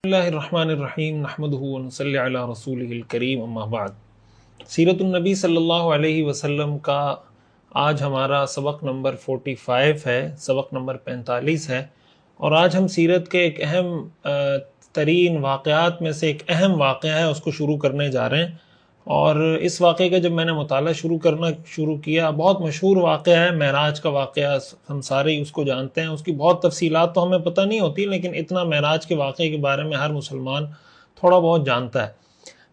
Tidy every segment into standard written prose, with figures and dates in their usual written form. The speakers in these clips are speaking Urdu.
اللہ الرحمن الرحیم نحمدہ ونصلی علی رسولہ الکریم اما بعد۔ سیرت النبی صلی اللہ علیہ وسلم کا آج ہمارا سبق نمبر 45 ہے، سبق نمبر 45 ہے، اور آج ہم سیرت کے ایک اہم ترین واقعات میں سے ایک اہم واقعہ ہے اس کو شروع کرنے جا رہے ہیں۔ اور اس واقعے کا جب میں نے مطالعہ شروع کیا، بہت مشہور واقعہ ہے، معراج کا واقعہ، ہم سارے ہی اس کو جانتے ہیں، اس کی بہت تفصیلات تو ہمیں پتہ نہیں ہوتی، لیکن اتنا معراج کے واقعے کے بارے میں ہر مسلمان تھوڑا بہت جانتا ہے۔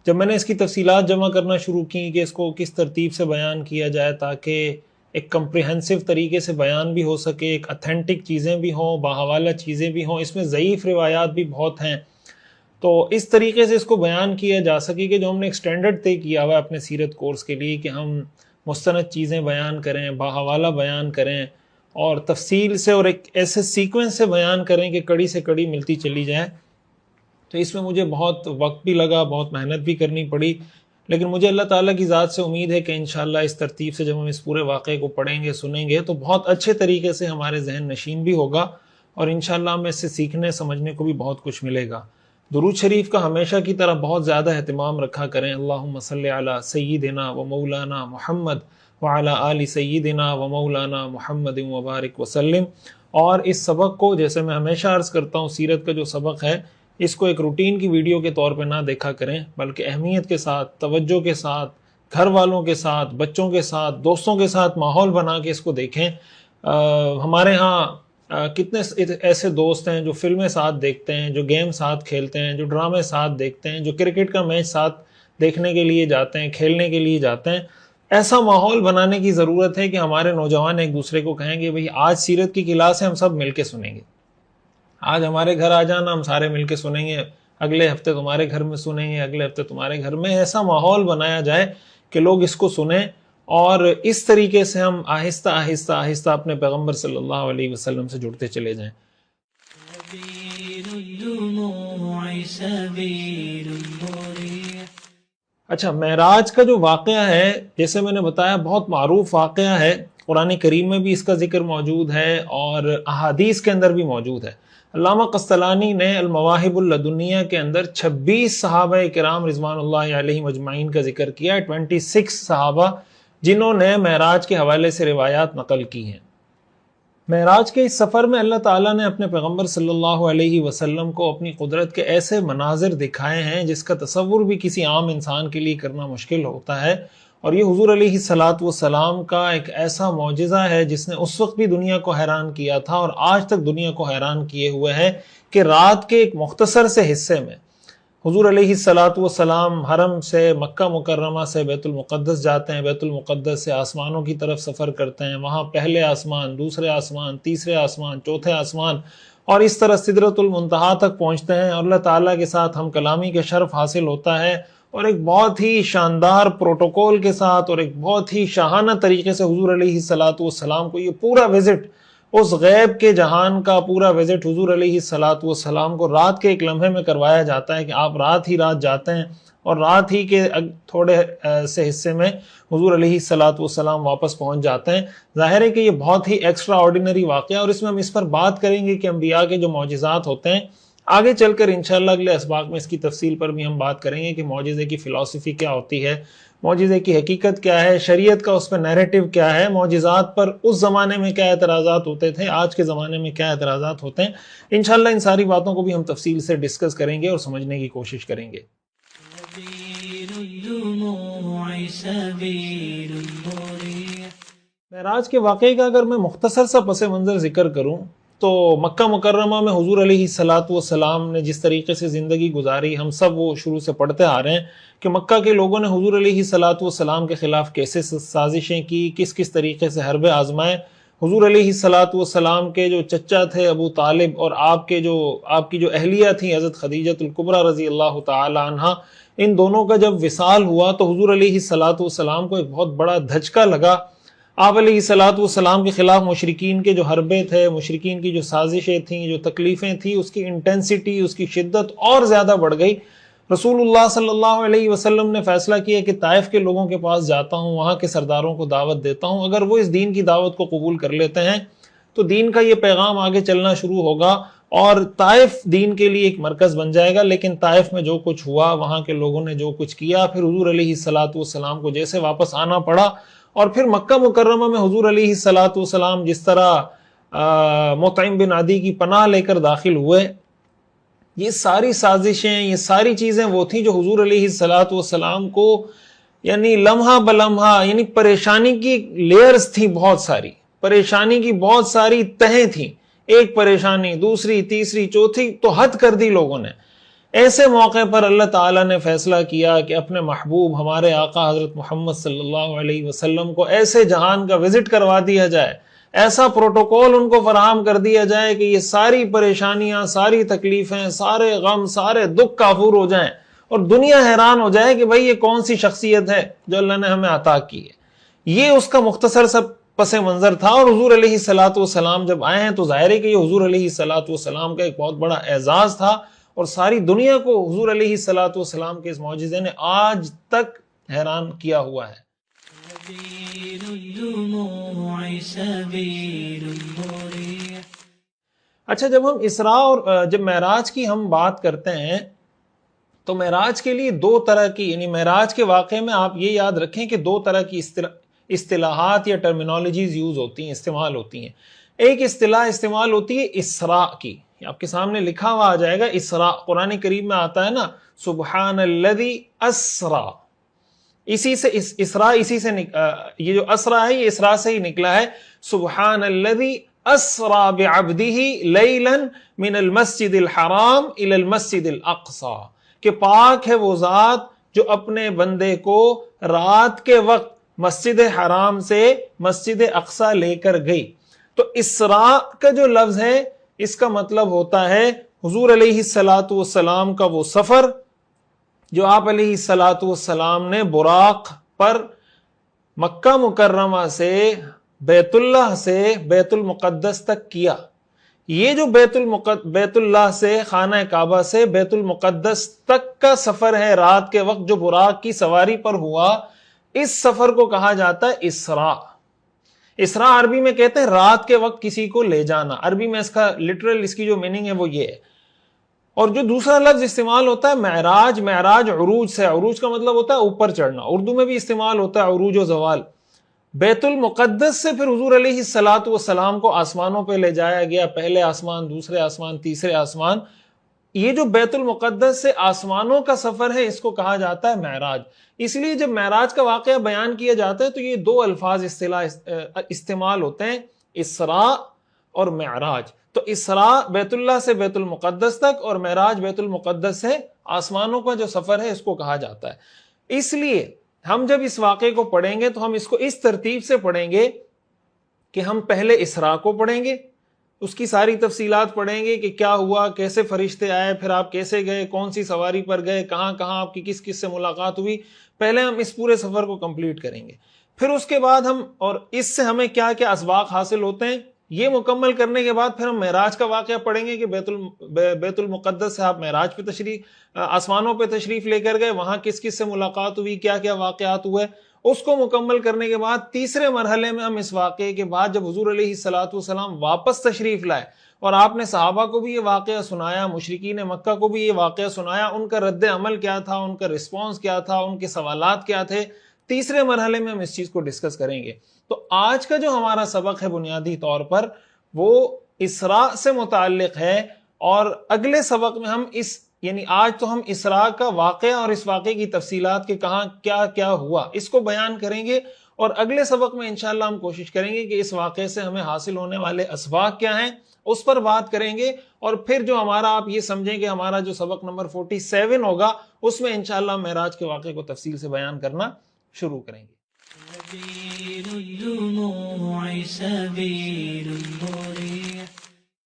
جب میں نے اس کی تفصیلات جمع کرنا شروع کی کہ اس کو کس ترتیب سے بیان کیا جائے تاکہ ایک کمپریہنسو طریقے سے بیان بھی ہو سکے، ایک اتھینٹک چیزیں بھی ہوں، باحوالہ چیزیں بھی ہوں، اس میں ضعیف روایات بھی بہت ہیں، تو اس طریقے سے اس کو بیان کیا جا سکے کہ جو ہم نے ایک سٹینڈرڈ طے کیا ہوا ہے اپنے سیرت کورس کے لیے کہ ہم مستند چیزیں بیان کریں، باحوالہ بیان کریں اور تفصیل سے اور ایک ایسے سیکوینس سے بیان کریں کہ کڑی سے کڑی ملتی چلی جائے۔ تو اس میں مجھے بہت وقت بھی لگا، بہت محنت بھی کرنی پڑی، لیکن مجھے اللہ تعالیٰ کی ذات سے امید ہے کہ انشاءاللہ اس ترتیب سے جب ہم اس پورے واقعے کو پڑھیں گے، سنیں گے تو بہت اچھے طریقے سے ہمارے ذہن نشین بھی ہوگا اور انشاءاللہ ہمیں اس سے سیکھنے سمجھنے کو بھی بہت کچھ ملے گا۔ درود شریف کا ہمیشہ کی طرح بہت زیادہ اہتمام رکھا کریں۔ اللہم صلی علی سیدنا و مولانا محمد وعلی آل سیدنا و مولانا محمد وبارک وسلم۔ اور اس سبق کو، جیسے میں ہمیشہ عرض کرتا ہوں، سیرت کا جو سبق ہے اس کو ایک روٹین کی ویڈیو کے طور پہ نہ دیکھا کریں، بلکہ اہمیت کے ساتھ، توجہ کے ساتھ، گھر والوں کے ساتھ، بچوں کے ساتھ، دوستوں کے ساتھ ماحول بنا کے اس کو دیکھیں۔ ہمارے ہاں کتنے ایسے دوست ہیں جو فلمیں ساتھ دیکھتے ہیں، جو گیم ساتھ کھیلتے ہیں، جو ڈرامے ساتھ دیکھتے ہیں، جو کرکٹ کا میچ ساتھ دیکھنے کے لیے جاتے ہیں، کھیلنے کے لیے جاتے ہیں۔ ایسا ماحول بنانے کی ضرورت ہے کہ ہمارے نوجوان ایک دوسرے کو کہیں گے بھئی آج سیرت کی کلاس ہے، ہم سب مل کے سنیں گے، آج ہمارے گھر آ جانا، ہم سارے مل کے سنیں گے، اگلے ہفتے تمہارے گھر میں سنیں گے، اگلے ہفتے تمہارے گھر میں۔ ایسا ماحول بنایا جائے کہ لوگ اس کو سنیں، اور اس طریقے سے ہم آہستہ آہستہ آہستہ اپنے پیغمبر صلی اللہ علیہ وسلم سے جڑتے چلے جائیں۔ اچھا، معراج کا جو واقعہ ہے، جیسے میں نے بتایا، بہت معروف واقعہ ہے، قرآن کریم میں بھی اس کا ذکر موجود ہے اور احادیث کے اندر بھی موجود ہے۔ علامہ قسطلانی نے المواہب اللدنیہ کے اندر 26 صحابہ کرام رضوان اللہ علیہم اجمعین کا ذکر کیا ہے، 26 صحابہ جنہوں نے معراج کے حوالے سے روایات نقل کی ہیں۔ معراج کے اس سفر میں اللہ تعالیٰ نے اپنے پیغمبر صلی اللہ علیہ وسلم کو اپنی قدرت کے ایسے مناظر دکھائے ہیں جس کا تصور بھی کسی عام انسان کے لیے کرنا مشکل ہوتا ہے، اور یہ حضور علیہ السلام کا ایک ایسا معجزہ ہے جس نے اس وقت بھی دنیا کو حیران کیا تھا اور آج تک دنیا کو حیران کیے ہوئے ہے کہ رات کے ایک مختصر سے حصے میں حضور علیہ السلام حرم سے، مکہ مکرمہ سے بیت المقدس جاتے ہیں، بیت المقدس سے آسمانوں کی طرف سفر کرتے ہیں، وہاں پہلے آسمان، دوسرے آسمان، تیسرے آسمان، چوتھے آسمان، اور اس طرح سدرۃ المنتہا تک پہنچتے ہیں، اور اللہ تعالیٰ کے ساتھ ہم کلامی کے شرف حاصل ہوتا ہے، اور ایک بہت ہی شاندار پروٹوکول کے ساتھ اور ایک بہت ہی شاہانہ طریقے سے حضور علیہ السلام کو یہ پورا وزٹ، اس غیب کے جہان کا پورا وزٹ حضور علیہ السلام کو رات کے ایک لمحے میں کروایا جاتا ہے کہ آپ رات ہی رات جاتے ہیں اور رات ہی کے تھوڑے سے حصے میں حضور علیہ السلام واپس پہنچ جاتے ہیں۔ ظاہر ہے کہ یہ بہت ہی ایکسٹرا آرڈینری واقعہ، اور اس میں ہم اس پر بات کریں گے کہ انبیاء کے جو معجزات ہوتے ہیں، آگے چل کر انشاءاللہ اگلے اسباق میں اس کی تفصیل پر بھی ہم بات کریں گے کہ معجزے کی فلسفی کیا ہوتی ہے، معجزے کی حقیقت کیا ہے، شریعت کا اس پہ نیریٹو کیا ہے، معجزات پر اس زمانے میں کیا اعتراضات ہوتے تھے، آج کے زمانے میں کیا اعتراضات ہوتے ہیں۔ انشاءاللہ ان ساری باتوں کو بھی ہم تفصیل سے ڈسکس کریں گے اور سمجھنے کی کوشش کریں گے۔ معراج کے واقعے کا اگر میں مختصر سا پس منظر ذکر کروں تو مکہ مکرمہ میں حضور علیہ السلام نے جس طریقے سے زندگی گزاری، ہم سب وہ شروع سے پڑھتے آ رہے ہیں کہ مکہ کے لوگوں نے حضور علیہ السلام کے خلاف کیسے سازشیں کی، کس کس طریقے سے حربیں آزمائے۔ حضور علیہ السلام کے جو چچا تھے ابو طالب، اور آپ کی جو اہلیہ تھیں حضرت خدیجہ الکبریٰ رضی اللہ تعالی عنہا، ان دونوں کا جب وصال ہوا تو حضور علیہ السلام کو ایک بہت بڑا دھچکا لگا۔ آپ علیہ السلام کے خلاف مشرکین کے جو حربے تھے، مشرکین کی جو سازشیں تھیں، جو تکلیفیں تھیں، اس کی انٹینسٹی، اس کی شدت اور زیادہ بڑھ گئی۔ رسول اللہ صلی اللہ علیہ وسلم نے فیصلہ کیا کہ طائف کے لوگوں کے پاس جاتا ہوں، وہاں کے سرداروں کو دعوت دیتا ہوں، اگر وہ اس دین کی دعوت کو قبول کر لیتے ہیں تو دین کا یہ پیغام آگے چلنا شروع ہوگا اور طائف دین کے لیے ایک مرکز بن جائے گا. لیکن طائف میں جو کچھ ہوا، وہاں کے لوگوں نے جو کچھ کیا، پھر حضور علیہ الصلوۃ والسلام کو جیسے واپس آنا پڑا، اور پھر مکہ مکرمہ میں حضور علیہ الصلوۃ والسلام جس طرح مطعم بن عدی کی پناہ لے کر داخل ہوئے، یہ ساری سازشیں، یہ ساری چیزیں وہ تھیں جو حضور علیہ الصلوۃ والسلام کو یعنی لمحہ بلمحہ یعنی پریشانی کی لیئرز تھیں، بہت ساری پریشانی کی بہت ساری تہیں تھیں، ایک پریشانی دوسری تیسری چوتھی تو حد کر دی لوگوں نے. ایسے موقع پر اللہ تعالیٰ نے فیصلہ کیا کہ اپنے محبوب ہمارے آقا حضرت محمد صلی اللہ علیہ وسلم کو ایسے جہان کا وزٹ کروا دیا جائے، ایسا پروٹوکول ان کو فراہم کر دیا جائے کہ یہ ساری پریشانیاں، ساری تکلیفیں، سارے غم، سارے دکھ کافور ہو جائیں، اور دنیا حیران ہو جائے کہ بھئی یہ کون سی شخصیت ہے جو اللہ نے ہمیں عطا کی ہے. یہ اس کا مختصر سا پس منظر تھا. اور حضور علیہ الصلوۃ والسلام جب آئے ہیں تو ظاہر ہے کہ یہ حضور علیہ الصلوۃ والسلام کا ایک بہت بڑا اعزاز تھا، اور ساری دنیا کو حضور علیہ الصلوۃ والسلام کے اس معجزے نے آج تک حیران کیا ہوا ہے. اچھا، جب ہم اسراء اور جب معراج کی ہم بات کرتے ہیں تو معراج کے لیے دو طرح کی یعنی معراج کے واقعے میں آپ یہ یاد رکھیں کہ دو طرح کی اصطلاحات یا ٹرمینالوجیز یوز ہوتی ہیں، استعمال ہوتی ہیں. ایک اصطلاح استعمال ہوتی ہے اسراء کی، آپ کے سامنے لکھا ہوا آ جائے گا اسراء، قرآن کریم میں آتا ہے نا سبحان الذی اسرا، اسی سے اسراء اسی سے یہ جو اسرا ہے یہ اسراء سے ہی نکلا ہے. سبحان الذی اسرا بعبدہ لیلا من المسجد الحرام الی المسجد الاقصی، کہ پاک ہے وہ ذات جو اپنے بندے کو رات کے وقت مسجد حرام سے مسجد اقصی لے کر گئی. تو اسراء کا جو لفظ ہے اس کا مطلب ہوتا ہے حضور علیہ الصلوۃ والسلام کا وہ سفر جو آپ علیہ الصلوۃ والسلام نے براق پر مکہ مکرمہ سے بیت اللہ سے بیت المقدس تک کیا. یہ جو بیت اللہ سے خانہ کعبہ سے بیت المقدس تک کا سفر ہے رات کے وقت جو براق کی سواری پر ہوا، اس سفر کو کہا جاتا ہے اسراء. اسراء عربی میں کہتے ہیں رات کے وقت کسی کو لے جانا. عربی میں اس کا لٹرل اس کی جو میننگ ہے وہ یہ ہے. اور جو دوسرا لفظ استعمال ہوتا ہے معراج، معراج عروج سے، عروج کا مطلب ہوتا ہے اوپر چڑھنا، اردو میں بھی استعمال ہوتا ہے عروج و زوال. بیت المقدس سے پھر حضور علیہ الصلوۃ والسلام کو آسمانوں پہ لے جایا گیا، پہلے آسمان، دوسرے آسمان، تیسرے آسمان. یہ جو بیت المقدس سے آسمانوں کا سفر ہے اس کو کہا جاتا ہے معراج. اس لیے جب معراج کا واقعہ بیان کیا جاتا ہے تو یہ دو الفاظ استعمال ہوتے ہیں، اسراء اور معراج. تو اسراء بیت اللہ سے بیت المقدس تک، اور معراج بیت المقدس سے آسمانوں کا جو سفر ہے اس کو کہا جاتا ہے. اس لیے ہم جب اس واقعے کو پڑھیں گے تو ہم اس کو اس ترتیب سے پڑھیں گے کہ ہم پہلے اسراء کو پڑھیں گے، اس کی ساری تفصیلات پڑھیں گے کہ کیا ہوا، کیسے فرشتے آئے، پھر آپ کیسے گئے، کون سی سواری پر گئے، کہاں کہاں آپ کی کس کس سے ملاقات ہوئی. پہلے ہم اس پورے سفر کو کمپلیٹ کریں گے. پھر اس کے بعد ہم اور اس سے ہمیں کیا کیا اسباق حاصل ہوتے ہیں یہ مکمل کرنے کے بعد پھر ہم معراج کا واقعہ پڑھیں گے کہ بیت المقدس سے آپ معراج پہ آسمانوں پہ تشریف لے کر گئے، وہاں کس کس سے ملاقات ہوئی، کیا کیا واقعات ہوئے. اس کو مکمل کرنے کے بعد تیسرے مرحلے میں ہم اس واقعے کے بعد جب حضور علیہ الصلوۃ والسلام واپس تشریف لائے اور آپ نے صحابہ کو بھی یہ واقعہ سنایا، مشرکین مکہ کو بھی یہ واقعہ سنایا، ان کا رد عمل کیا تھا، ان کا رسپانس کیا تھا، ان کے سوالات کیا تھے، تیسرے مرحلے میں ہم اس چیز کو ڈسکس کریں گے. تو آج کا جو ہمارا سبق ہے بنیادی طور پر وہ اسراء سے متعلق ہے، اور اگلے سبق میں ہم یعنی آج تو ہم اسراء کا واقعہ اور اس واقعے کی تفصیلات کے کہاں کیا کیا ہوا اس کو بیان کریں گے، اور اگلے سبق میں انشاءاللہ ہم کوشش کریں گے کہ اس واقعے سے ہمیں حاصل ہونے والے اسباق کیا ہیں اس پر بات کریں گے. اور پھر جو ہمارا آپ یہ سمجھیں کہ ہمارا جو سبق نمبر 47 ہوگا اس میں انشاءاللہ معراج کے واقعے کو تفصیل سے بیان کرنا شروع کریں گے.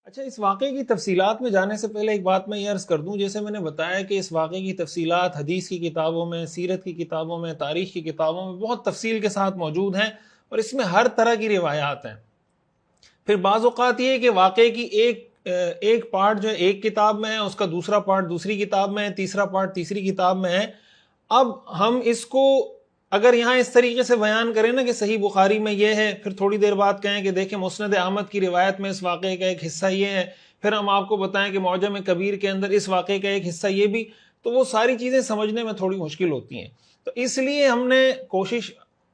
اچھا، اس واقعے کی تفصیلات میں جانے سے پہلے ایک بات میں یہ عرض کر دوں، جیسے میں نے بتایا کہ اس واقعے کی تفصیلات حدیث کی کتابوں میں، سیرت کی کتابوں میں، تاریخ کی کتابوں میں بہت تفصیل کے ساتھ موجود ہیں، اور اس میں ہر طرح کی روایات ہیں. پھر بعض اوقات یہ ہے کہ واقعے کی ایک پارٹ جو ہے ایک کتاب میں ہے، اس کا دوسرا پارٹ دوسری کتاب میں ہے، تیسرا پارٹ تیسری کتاب میں ہے. اب ہم اس کو اگر یہاں اس طریقے سے بیان کریں نا کہ صحیح بخاری میں یہ ہے، پھر تھوڑی دیر بعد کہیں کہ دیکھیں مسند احمد کی روایت میں اس واقعے کا ایک حصہ یہ ہے، پھر ہم آپ کو بتائیں کہ معجم کبیر کے اندر اس واقعے کا ایک حصہ یہ بھی، تو وہ ساری چیزیں سمجھنے میں تھوڑی مشکل ہوتی ہیں. تو اس لیے ہم نے کوشش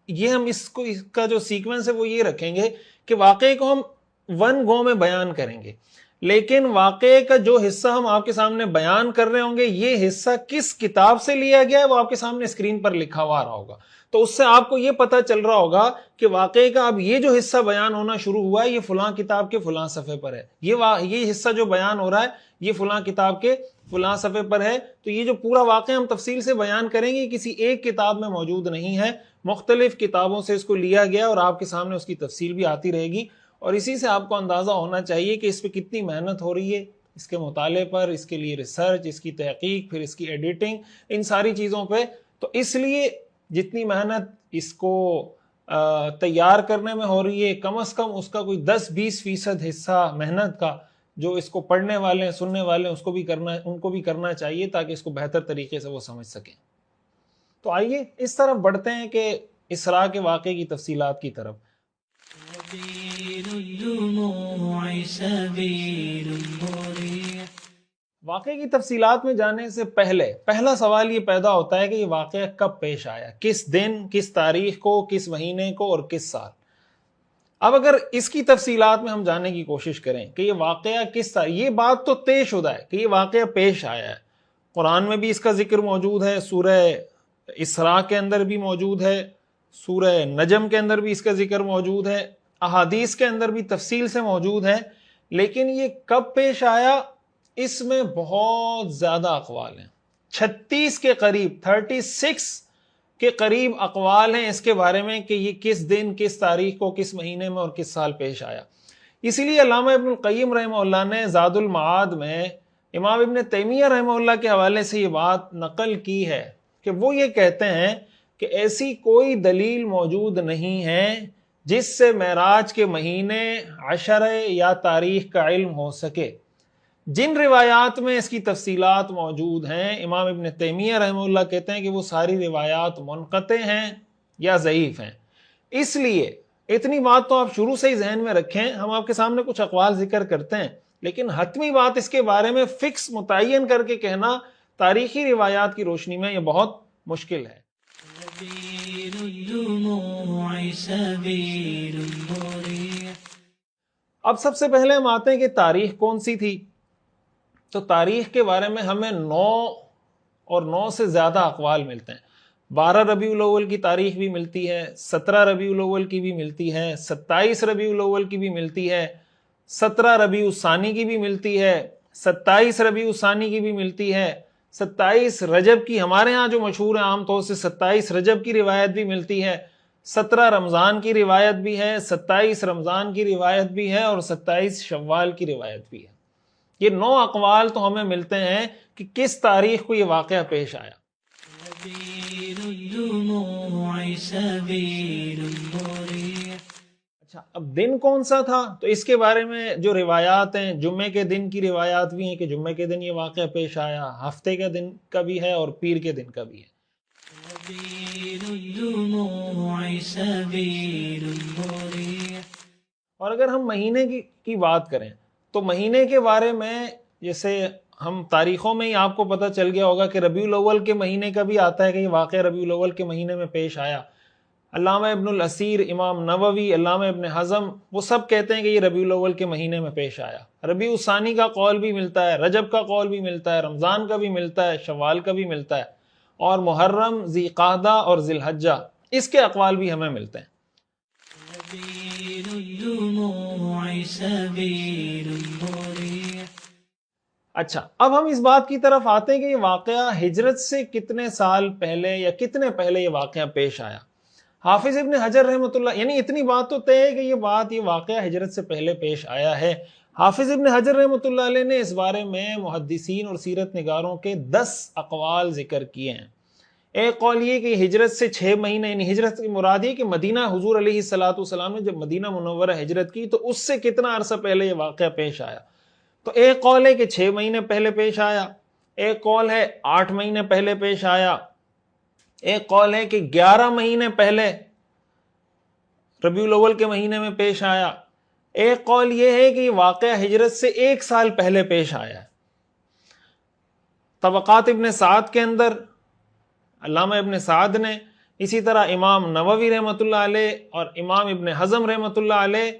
ہم اس کا جو سیکوینس ہے وہ یہ رکھیں گے کہ واقعے کو ہم ون گو میں بیان کریں گے، لیکن واقعے کا جو حصہ ہم آپ کے سامنے بیان کر رہے ہوں گے یہ حصہ کس کتاب سے لیا گیا ہے وہ آپ کے سامنے اسکرین پر لکھا ہوا رہا ہوگا. تو اس سے آپ کو یہ پتا چل رہا ہوگا کہ واقعے کا اب یہ جو حصہ بیان ہونا شروع ہوا ہے یہ فلاں کتاب کے فلاں صفحے پر ہے، یہ حصہ جو بیان ہو رہا ہے یہ فلاں کتاب کے فلاں صفحے پر ہے. تو یہ جو پورا واقعہ ہم تفصیل سے بیان کریں گے کسی ایک کتاب میں موجود نہیں ہے، مختلف کتابوں سے اس کو لیا گیا اور آپ کے سامنے اس کی تفصیل بھی آتی رہے گی. اور اسی سے آپ کو اندازہ ہونا چاہیے کہ اس پہ کتنی محنت ہو رہی ہے، اس کے مطالعے پر، اس کے لیے ریسرچ، اس کی تحقیق، پھر اس کی ایڈیٹنگ، ان ساری چیزوں پہ. تو اس لیے جتنی محنت اس کو تیار کرنے میں ہو رہی ہے کم از کم اس کا کوئی 10-20% حصہ محنت کا جو اس کو پڑھنے والے ہیں، سننے والے ہیں، ان کو بھی کرنا چاہیے تاکہ اس کو بہتر طریقے سے وہ سمجھ سکیں. تو آئیے اس طرف بڑھتے ہیں کہ اسراء کے واقعے کی تفصیلات کی طرف. واقعے کی تفصیلات میں جانے سے پہلا سوال یہ پیدا ہوتا ہے کہ یہ واقعہ کب پیش آیا، کس دن، کس تاریخ کو، کس مہینے کو اور کس سال. اب اگر اس کی تفصیلات میں ہم جاننے کی کوشش کریں کہ یہ واقعہ کس تاریخ، یہ بات تو طے شدہ ہے کہ یہ واقعہ پیش آیا ہے. قرآن میں بھی اس کا ذکر موجود ہے، سورہ اسراء کے اندر بھی موجود ہے، سورہ نجم کے اندر بھی اس کا ذکر موجود ہے، احادیث کے اندر بھی تفصیل سے موجود ہے. لیکن یہ کب پیش آیا اس میں بہت زیادہ اقوال ہیں، 36 کے قریب اقوال ہیں اس کے بارے میں کہ یہ کس دن، کس تاریخ کو، کس مہینے میں اور کس سال پیش آیا. اسی لیے علامہ ابن القیم رحمہ اللہ نے زاد المعاد میں امام ابن تیمیہ رحمہ اللہ کے حوالے سے یہ بات نقل کی ہے کہ وہ یہ کہتے ہیں کہ ایسی کوئی دلیل موجود نہیں ہے جس سے معراج کے مہینے، عشرے یا تاریخ کا علم ہو سکے. جن روایات میں اس کی تفصیلات موجود ہیں امام ابن تیمیہ رحمہ اللہ کہتے ہیں کہ وہ ساری روایات منقطع ہیں یا ضعیف ہیں. اس لیے اتنی بات تو آپ شروع سے ہی ذہن میں رکھیں، ہم آپ کے سامنے کچھ اقوال ذکر کرتے ہیں لیکن حتمی بات اس کے بارے میں فکس متعین کر کے کہنا تاریخی روایات کی روشنی میں یہ بہت مشکل ہے. اب سب سے پہلے ہم آتے ہیں کہ تاریخ کون سی تھی. تو تاریخ کے بارے میں ہمیں 9 سے زیادہ اقوال ملتے ہیں. 12 ربیع الاول کی تاریخ بھی ملتی ہے، 17 ربیع الاول کی بھی ملتی ہے، 27 ربیع الاول کی بھی ملتی ہے، 17 ربیع الثانی کی بھی ملتی ہے، 27 ربیع الثانی کی بھی ملتی ہے، 27 رجب کی ہمارے ہاں جو مشہور ہے عام طور سے 27 رجب کی روایت بھی ملتی ہے، 17 رمضان کی روایت بھی ہے، 27 رمضان کی روایت بھی ہے اور 27 شوال کی روایت بھی ہے. یہ 9 اقوال تو ہمیں ملتے ہیں کہ کس تاریخ کو یہ واقعہ پیش آیا. اچھا، اب دن کون سا تھا؟ تو اس کے بارے میں جو روایات ہیں، جمعے کے دن کی روایات بھی ہیں کہ جمعے کے دن یہ واقعہ پیش آیا، ہفتے کے دن کا بھی ہے اور پیر کے دن کا بھی ہے. اور اگر ہم مہینے کی بات کریں تو مہینے کے بارے میں جیسے ہم تاریخوں میں ہی آپ کو پتہ چل گیا ہوگا کہ ربیع الاول کے مہینے کا بھی آتا ہے کہ یہ واقعہ ربیع الاول کے مہینے میں پیش آیا. علامہ ابن الاثیر، امام نووی، علامہ ابن حزم وہ سب کہتے ہیں کہ یہ ربیع الاول کے مہینے میں پیش آیا. ربیع الثانی کا قول بھی ملتا ہے، رجب کا قول بھی ملتا ہے، رمضان کا بھی ملتا ہے، شوال کا بھی ملتا ہے اور محرم، ذی قعدہ اور ذی الحجہ اس کے اقوال بھی ہمیں ملتے ہیں. اچھا، اب ہم اس بات کی طرف آتے ہیں کہ یہ واقعہ ہجرت سے کتنے سال پہلے یا کتنے پہلے یہ واقعہ پیش آیا. حافظ ابن حجر رحمۃ اللہ، یعنی اتنی بات تو طے ہے کہ یہ واقعہ ہجرت سے پہلے پیش آیا ہے. حافظ ابن حجر رحمۃ اللہ علیہ نے اس بارے میں محدثین اور سیرت نگاروں کے 10 اقوال ذکر کیے ہیں. ایک قول یہ کہ ہجرت سے 6 مہینے، یعنی ہجرت کی مراد یہ کہ مدینہ حضور علیہ الصلوۃ والسلام نے جب مدینہ منورہ ہجرت کی تو اس سے کتنا عرصہ پہلے یہ واقعہ پیش آیا. تو ایک قول ہے کہ 6 مہینے پہلے پیش آیا، ایک قول ہے 8 مہینے پہلے پیش آیا، ایک قول ہے کہ 11 مہینے پہلے ربیع الاول کے مہینے میں پیش آیا، ایک قول یہ ہے کہ یہ واقعہ ہجرت سے 1 سال پہلے پیش آیا ہے۔ طبقات ابن سعد کے اندر علامہ ابن سعد نے، اسی طرح امام نووی رحمۃ اللہ علیہ اور امام ابن حزم رحمۃ اللہ علیہ،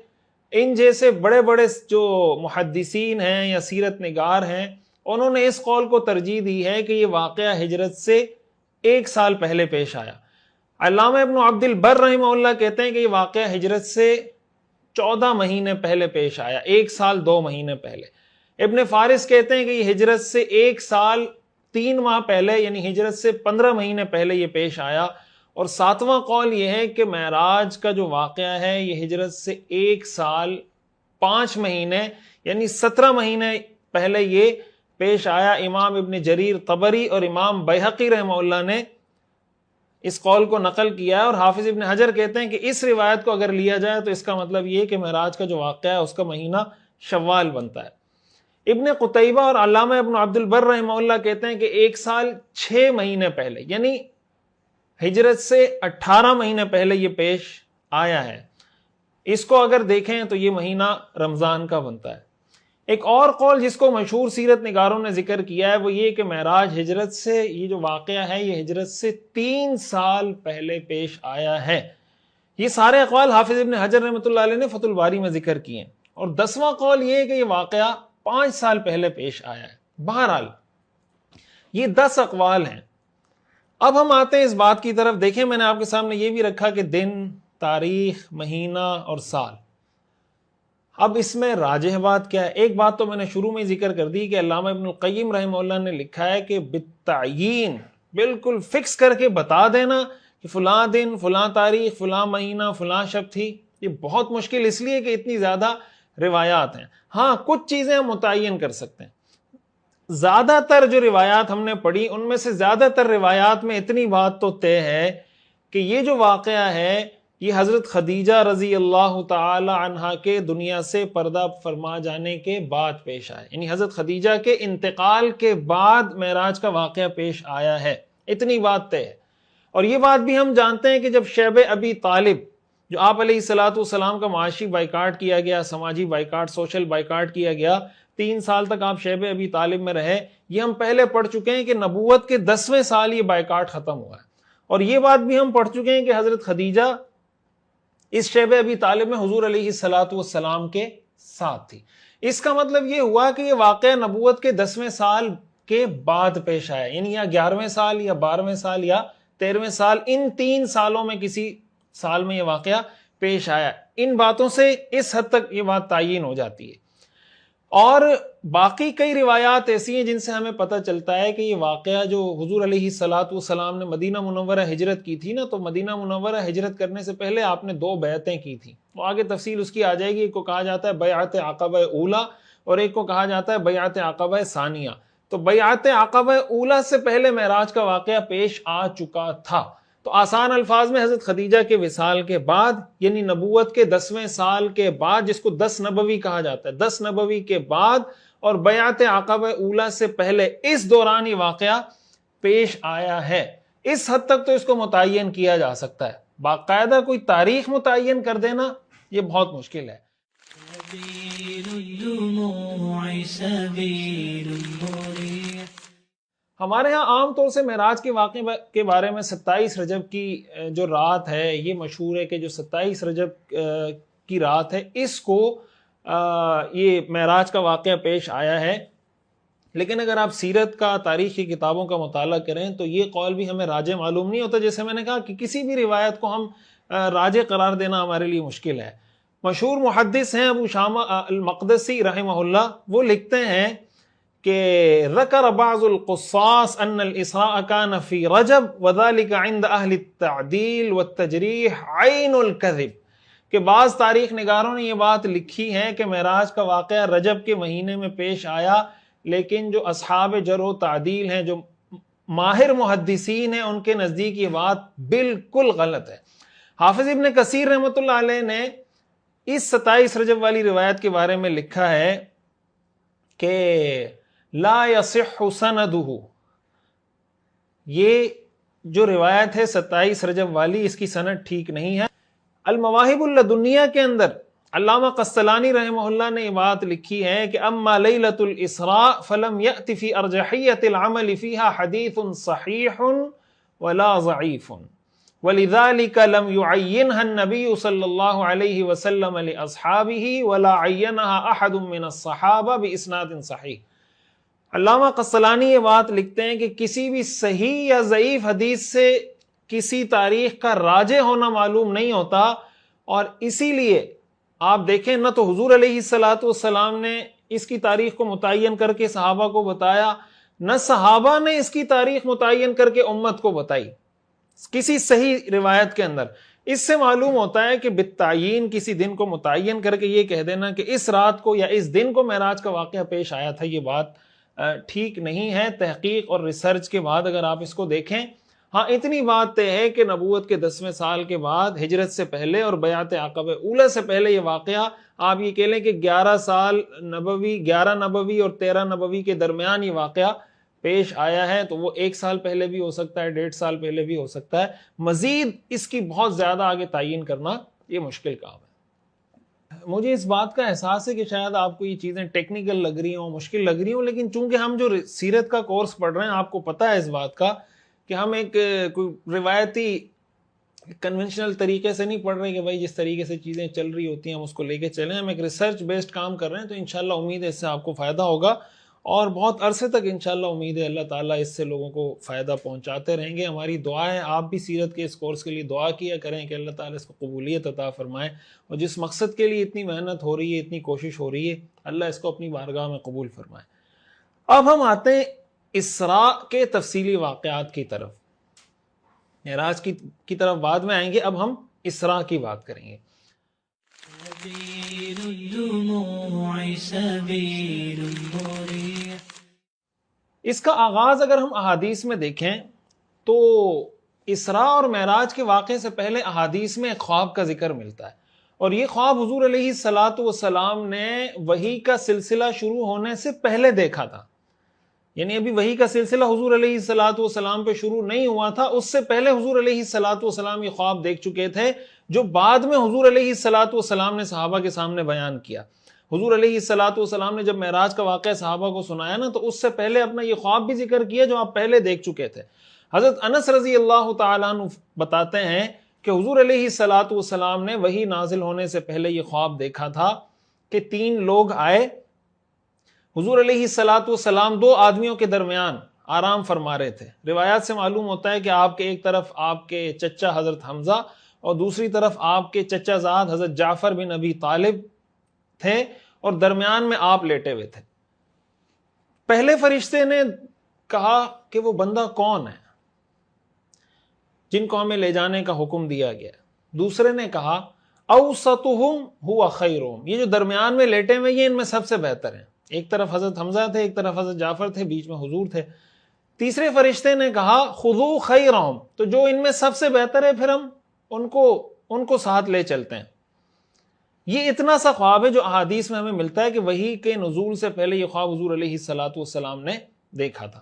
ان جیسے بڑے بڑے جو محدثین ہیں یا سیرت نگار ہیں، انہوں نے اس قول کو ترجیح دی ہے کہ یہ واقعہ ہجرت سے 1 سال پہلے پیش آیا۔ علامہ ابن عبد البر رحمہ اللہ کہتے ہیں کہ یہ واقعہ ہجرت سے 14 مہینے پہلے پیش آیا، 1 سال 2 مہینے پہلے۔ ابن فارس کہتے ہیں کہ یہ ہجرت سے 1 سال 3 ماہ پہلے، یعنی ہجرت سے 15 مہینے پہلے یہ پیش آیا۔ اور 7واں قول یہ ہے کہ معراج کا جو واقعہ ہے یہ ہجرت سے 1 سال 5 مہینے یعنی 17 مہینے پہلے یہ پیش آیا۔ امام ابن جریر طبری اور امام بیہقی رحمہ اللہ نے اس قول کو نقل کیا ہے، اور حافظ ابن حجر کہتے ہیں کہ اس روایت کو اگر لیا جائے تو اس کا مطلب یہ کہ معراج کا جو واقعہ ہے اس کا مہینہ شوال بنتا ہے۔ ابن قتیبہ اور علامہ ابن عبد البر رحمہ اللہ کہتے ہیں کہ 1 سال 6 مہینے پہلے، یعنی ہجرت سے 18 مہینے پہلے یہ پیش آیا ہے۔ اس کو اگر دیکھیں تو یہ مہینہ رمضان کا بنتا ہے۔ ایک اور قول جس کو مشہور سیرت نگاروں نے ذکر کیا ہے وہ یہ کہ معراج ہجرت سے، یہ جو واقعہ ہے یہ ہجرت سے 3 سال پہلے پیش آیا ہے۔ یہ سارے اقوال حافظ ابن حجر رحمۃ اللہ علیہ نے فتح الباری میں ذکر کیے ہیں۔ اور 10واں قول یہ ہے کہ یہ واقعہ 5 سال پہلے پیش آیا ہے۔ بہرحال یہ 10 اقوال ہیں۔ اب ہم آتے ہیں اس بات کی طرف، دیکھیں میں نے آپ کے سامنے یہ بھی رکھا کہ دن، تاریخ، مہینہ اور سال۔ اب اس میں راجح بات کیا ہے؟ ایک بات تو میں نے شروع میں ذکر کر دی کہ علامہ ابن القیم رحمہ اللہ نے لکھا ہے کہ بالتعیین، بالکل فکس کر کے بتا دینا کہ فلاں دن، فلاں تاریخ، فلاں مہینہ، فلاں شب تھی، یہ بہت مشکل اس لیے کہ اتنی زیادہ روایات ہیں۔ ہاں کچھ چیزیں ہم متعین کر سکتے ہیں۔ زیادہ تر جو روایات ہم نے پڑھی ان میں سے زیادہ تر روایات میں اتنی بات تو طے ہے کہ یہ جو واقعہ ہے یہ حضرت خدیجہ رضی اللہ تعالی عنہا کے دنیا سے پردہ فرما جانے کے بعد پیش آیا، یعنی حضرت خدیجہ کے انتقال کے بعد معراج کا واقعہ پیش آیا ہے، اتنی بات طے ہے۔ اور یہ بات بھی ہم جانتے ہیں کہ جب شیب ابی طالب، جو آپ علیہ الصلوۃ والسلام کا معاشی بائیکاٹ کیا گیا، سماجی بائیکاٹ، سوشل بائیکاٹ کیا گیا، 3 سال تک آپ شیب ابی طالب میں رہے، یہ ہم پہلے پڑھ چکے ہیں کہ نبوت کے 10ویں سال یہ بائیکاٹ ختم ہوا ہے۔ اور یہ بات بھی ہم پڑھ چکے ہیں کہ حضرت خدیجہ اس شیب ابی طالب میں حضور علیہ الصلوۃ والسلام کے ساتھ تھی۔ اس کا مطلب یہ ہوا کہ یہ واقعہ نبوت کے 10ویں سال کے بعد پیش آیا، یعنی یا 11ویں سال یا 12ویں سال یا 13ویں سال، ان 3 سالوں میں کسی سال میں یہ واقعہ پیش آیا۔ ان باتوں سے اس حد تک یہ بات تعین ہو جاتی ہے۔ اور باقی کئی روایات ایسی ہیں جن سے ہمیں پتہ چلتا ہے کہ یہ واقعہ جو حضور علیہ الصلوۃ والسلام نے مدینہ منورہ ہجرت کی تھی نا، تو مدینہ منورہ ہجرت کرنے سے پہلے آپ نے 2 بیعتیں کی تھیں، وہ آگے تفصیل اس کی آ جائے گی۔ ایک کو کہا جاتا ہے بیعت عقبہ اولیٰ اور ایک کو کہا جاتا ہے بیعت عقبہ ثانیہ۔ تو بیعت عقبہ اولیٰ سے پہلے معراج کا واقعہ پیش آ چکا تھا۔ تو آسان الفاظ میں حضرت خدیجہ کے وصال کے بعد، یعنی نبوت کے 10ویں سال کے بعد، جس کو 10 نبوی کہا جاتا ہے، 10 نبوی کے بعد اور بیعت عقبہ اولیٰ سے پہلے، اس دوران یہ واقعہ پیش آیا ہے۔ اس حد تک تو اس کو متعین کیا جا سکتا ہے، باقاعدہ کوئی تاریخ متعین کر دینا یہ بہت مشکل ہے۔ ہمارے ہاں عام طور سے معراج کے واقعے کے بارے میں 27 رجب کی جو رات ہے یہ مشہور ہے کہ جو 27 رجب کی رات ہے اس کو یہ معراج کا واقعہ پیش آیا ہے۔ لیکن اگر آپ سیرت کا، تاریخ کی کتابوں کا مطالعہ کریں تو یہ قول بھی ہمیں راجح معلوم نہیں ہوتا۔ جیسے میں نے کہا کہ کسی بھی روایت کو ہم راجح قرار دینا ہمارے لیے مشکل ہے۔ مشہور محدث ہیں ابو شامہ المقدسی رحمہ اللہ، وہ لکھتے ہیں کہ ذکر بعض القصاص ان الاسراء كان في رجب وذلك عند اہل التعدیل والتجریح عین الكذب، کہ بعض تاریخ نگاروں نے یہ بات لکھی ہے کہ معراج کا واقعہ رجب کے مہینے میں پیش آیا، لیکن جو اصحاب جرح و تعدیل ہیں، جو ماہر محدثین ہیں، ان کے نزدیک یہ بات بالکل غلط ہے۔ حافظ ابن کثیر رحمۃ اللہ علیہ نے اس 27 رجب والی روایت کے بارے میں لکھا ہے کہ لا یصح سندہ، یہ جو روایت ہے 27 رجب والی، اس کی سند ٹھیک نہیں ہے۔ المواہب اللدنیہ کے اندر علامہ قسطلانی رحمہ اللہ نے یہ بات لکھی ہے کہ اما لیلۃ الاسراء فلم یأت فی ارجحیۃ العمل فیہا حدیث صحیح ولا ضعیف ولذلك لم يعينها النبي صلى الله عليه وسلم لأصحابه ولا عينها أحد من الصحابة بإسناد صحیح۔ علامہ قسطلانی یہ بات لکھتے ہیں کہ کسی بھی صحیح یا ضعیف حدیث سے کسی تاریخ کا راجح ہونا معلوم نہیں ہوتا، اور اسی لیے آپ دیکھیں نہ تو حضور علیہ الصلوۃ والسلام نے اس کی تاریخ کو متعین کر کے صحابہ کو بتایا، نہ صحابہ نے اس کی تاریخ متعین کر کے امت کو بتائی کسی صحیح روایت کے اندر۔ اس سے معلوم ہوتا ہے کہ بالتعیین کسی دن کو متعین کر کے یہ کہہ دینا کہ اس رات کو یا اس دن کو معراج کا واقعہ پیش آیا تھا، یہ بات ٹھیک نہیں ہے۔ تحقیق اور ریسرچ کے بعد اگر آپ اس کو دیکھیں، ہاں اتنی بات طے ہے کہ نبوت کے 10ویں سال کے بعد ہجرت سے پہلے اور بیعت عقبہ اولی سے پہلے یہ واقعہ، آپ یہ کہہ لیں کہ 11 سال نبوی، 11 نبوی اور 13 نبوی کے درمیان یہ واقعہ پیش آیا ہے، تو وہ 1 سال پہلے بھی ہو سکتا ہے، 1.5 سال پہلے بھی ہو سکتا ہے۔ مزید اس کی بہت زیادہ آگے تعین کرنا یہ مشکل کام ہے۔ مجھے اس بات کا احساس ہے کہ شاید آپ کو یہ چیزیں ٹیکنیکل لگ رہی ہوں، مشکل لگ رہی ہوں، لیکن چونکہ ہم جو سیرت کا کورس پڑھ رہے ہیں، آپ کو پتہ ہے اس بات کا کہ ہم ایک کوئی روایتی کنونشنل طریقے سے نہیں پڑھ رہے کہ بھائی جس طریقے سے چیزیں چل رہی ہوتی ہیں ہم اس کو لے کے چلیں، ہم ایک ریسرچ بیسڈ کام کر رہے ہیں، تو انشاءاللہ امید ہے اس سے آپ کو فائدہ ہوگا، اور بہت عرصے تک انشاءاللہ امید ہے اللہ تعالیٰ اس سے لوگوں کو فائدہ پہنچاتے رہیں گے۔ ہماری دعا ہے آپ بھی سیرت کے اس کورس کے لیے دعا کیا کریں کہ اللہ تعالیٰ اس کو قبولیت عطا فرمائے، اور جس مقصد کے لیے اتنی محنت ہو رہی ہے، اتنی کوشش ہو رہی ہے، اللہ اس کو اپنی بارگاہ میں قبول فرمائے۔ اب ہم آتے ہیں اسراء کے تفصیلی واقعات کی طرف، معراج کی طرف بعد میں آئیں گے، اب ہم اسراء کی بات کریں گے۔ اس کا آغاز اگر ہم احادیث میں دیکھیں تو اسراء اور معراج کے واقعے سے پہلے احادیث میں ایک خواب کا ذکر ملتا ہے، اور یہ خواب حضور علیہ الصلوۃ والسلام نے وحی کا سلسلہ شروع ہونے سے پہلے دیکھا تھا، یعنی ابھی وحی کا سلسلہ حضور علیہ الصلوۃ والسلام پہ شروع نہیں ہوا تھا، اس سے پہلے حضور علیہ الصلوۃ والسلام یہ خواب دیکھ چکے تھے، جو بعد میں حضور علیہ الصلوۃ والسلام نے صحابہ کے سامنے بیان کیا۔ حضور علیہ الصلوۃ والسلام نے جب معراج کا واقعہ صحابہ کو سنایا نا، تو اس سے پہلے اپنا یہ خواب بھی ذکر کیا جو آپ پہلے دیکھ چکے تھے۔ حضرت انس رضی اللہ تعالیٰ عنہ بتاتے ہیں کہ حضور علیہ الصلوۃ والسلام نے وحی نازل ہونے سے پہلے یہ خواب دیکھا تھا کہ 3 لوگ آئے، حضور علیہ الصلوۃ والسلام 2 آدمیوں کے درمیان آرام فرما رہے تھے۔ روایات سے معلوم ہوتا ہے کہ آپ کے ایک طرف آپ کے چچا حضرت حمزہ اور دوسری طرف آپ کے چچا زاد حضرت جعفر بن ابی طالب تھے، اور درمیان میں آپ لیٹے ہوئے تھے۔ پہلے فرشتے نے کہا کہ وہ بندہ کون ہے جن کو ہمیں لے جانے کا حکم دیا گیا۔ دوسرے نے کہا اوسطہم ہوا خیرہم، یہ جو درمیان میں لیٹے ہوئے یہ ان میں سب سے بہتر ہیں۔ ایک طرف حضرت حمزہ تھے، ایک طرف حضرت جعفر تھے، بیچ میں حضور تھے۔ تیسرے فرشتے نے کہا خذو خیرہم، تو جو ان میں سب سے بہتر ہے پھر ہم ان کو ساتھ لے چلتے ہیں۔ یہ اتنا سا خواب ہے جو احادیث میں ہمیں ملتا ہے کہ وحی کے نزول سے پہلے یہ خواب حضور علیہ الصلوۃ والسلام نے دیکھا تھا۔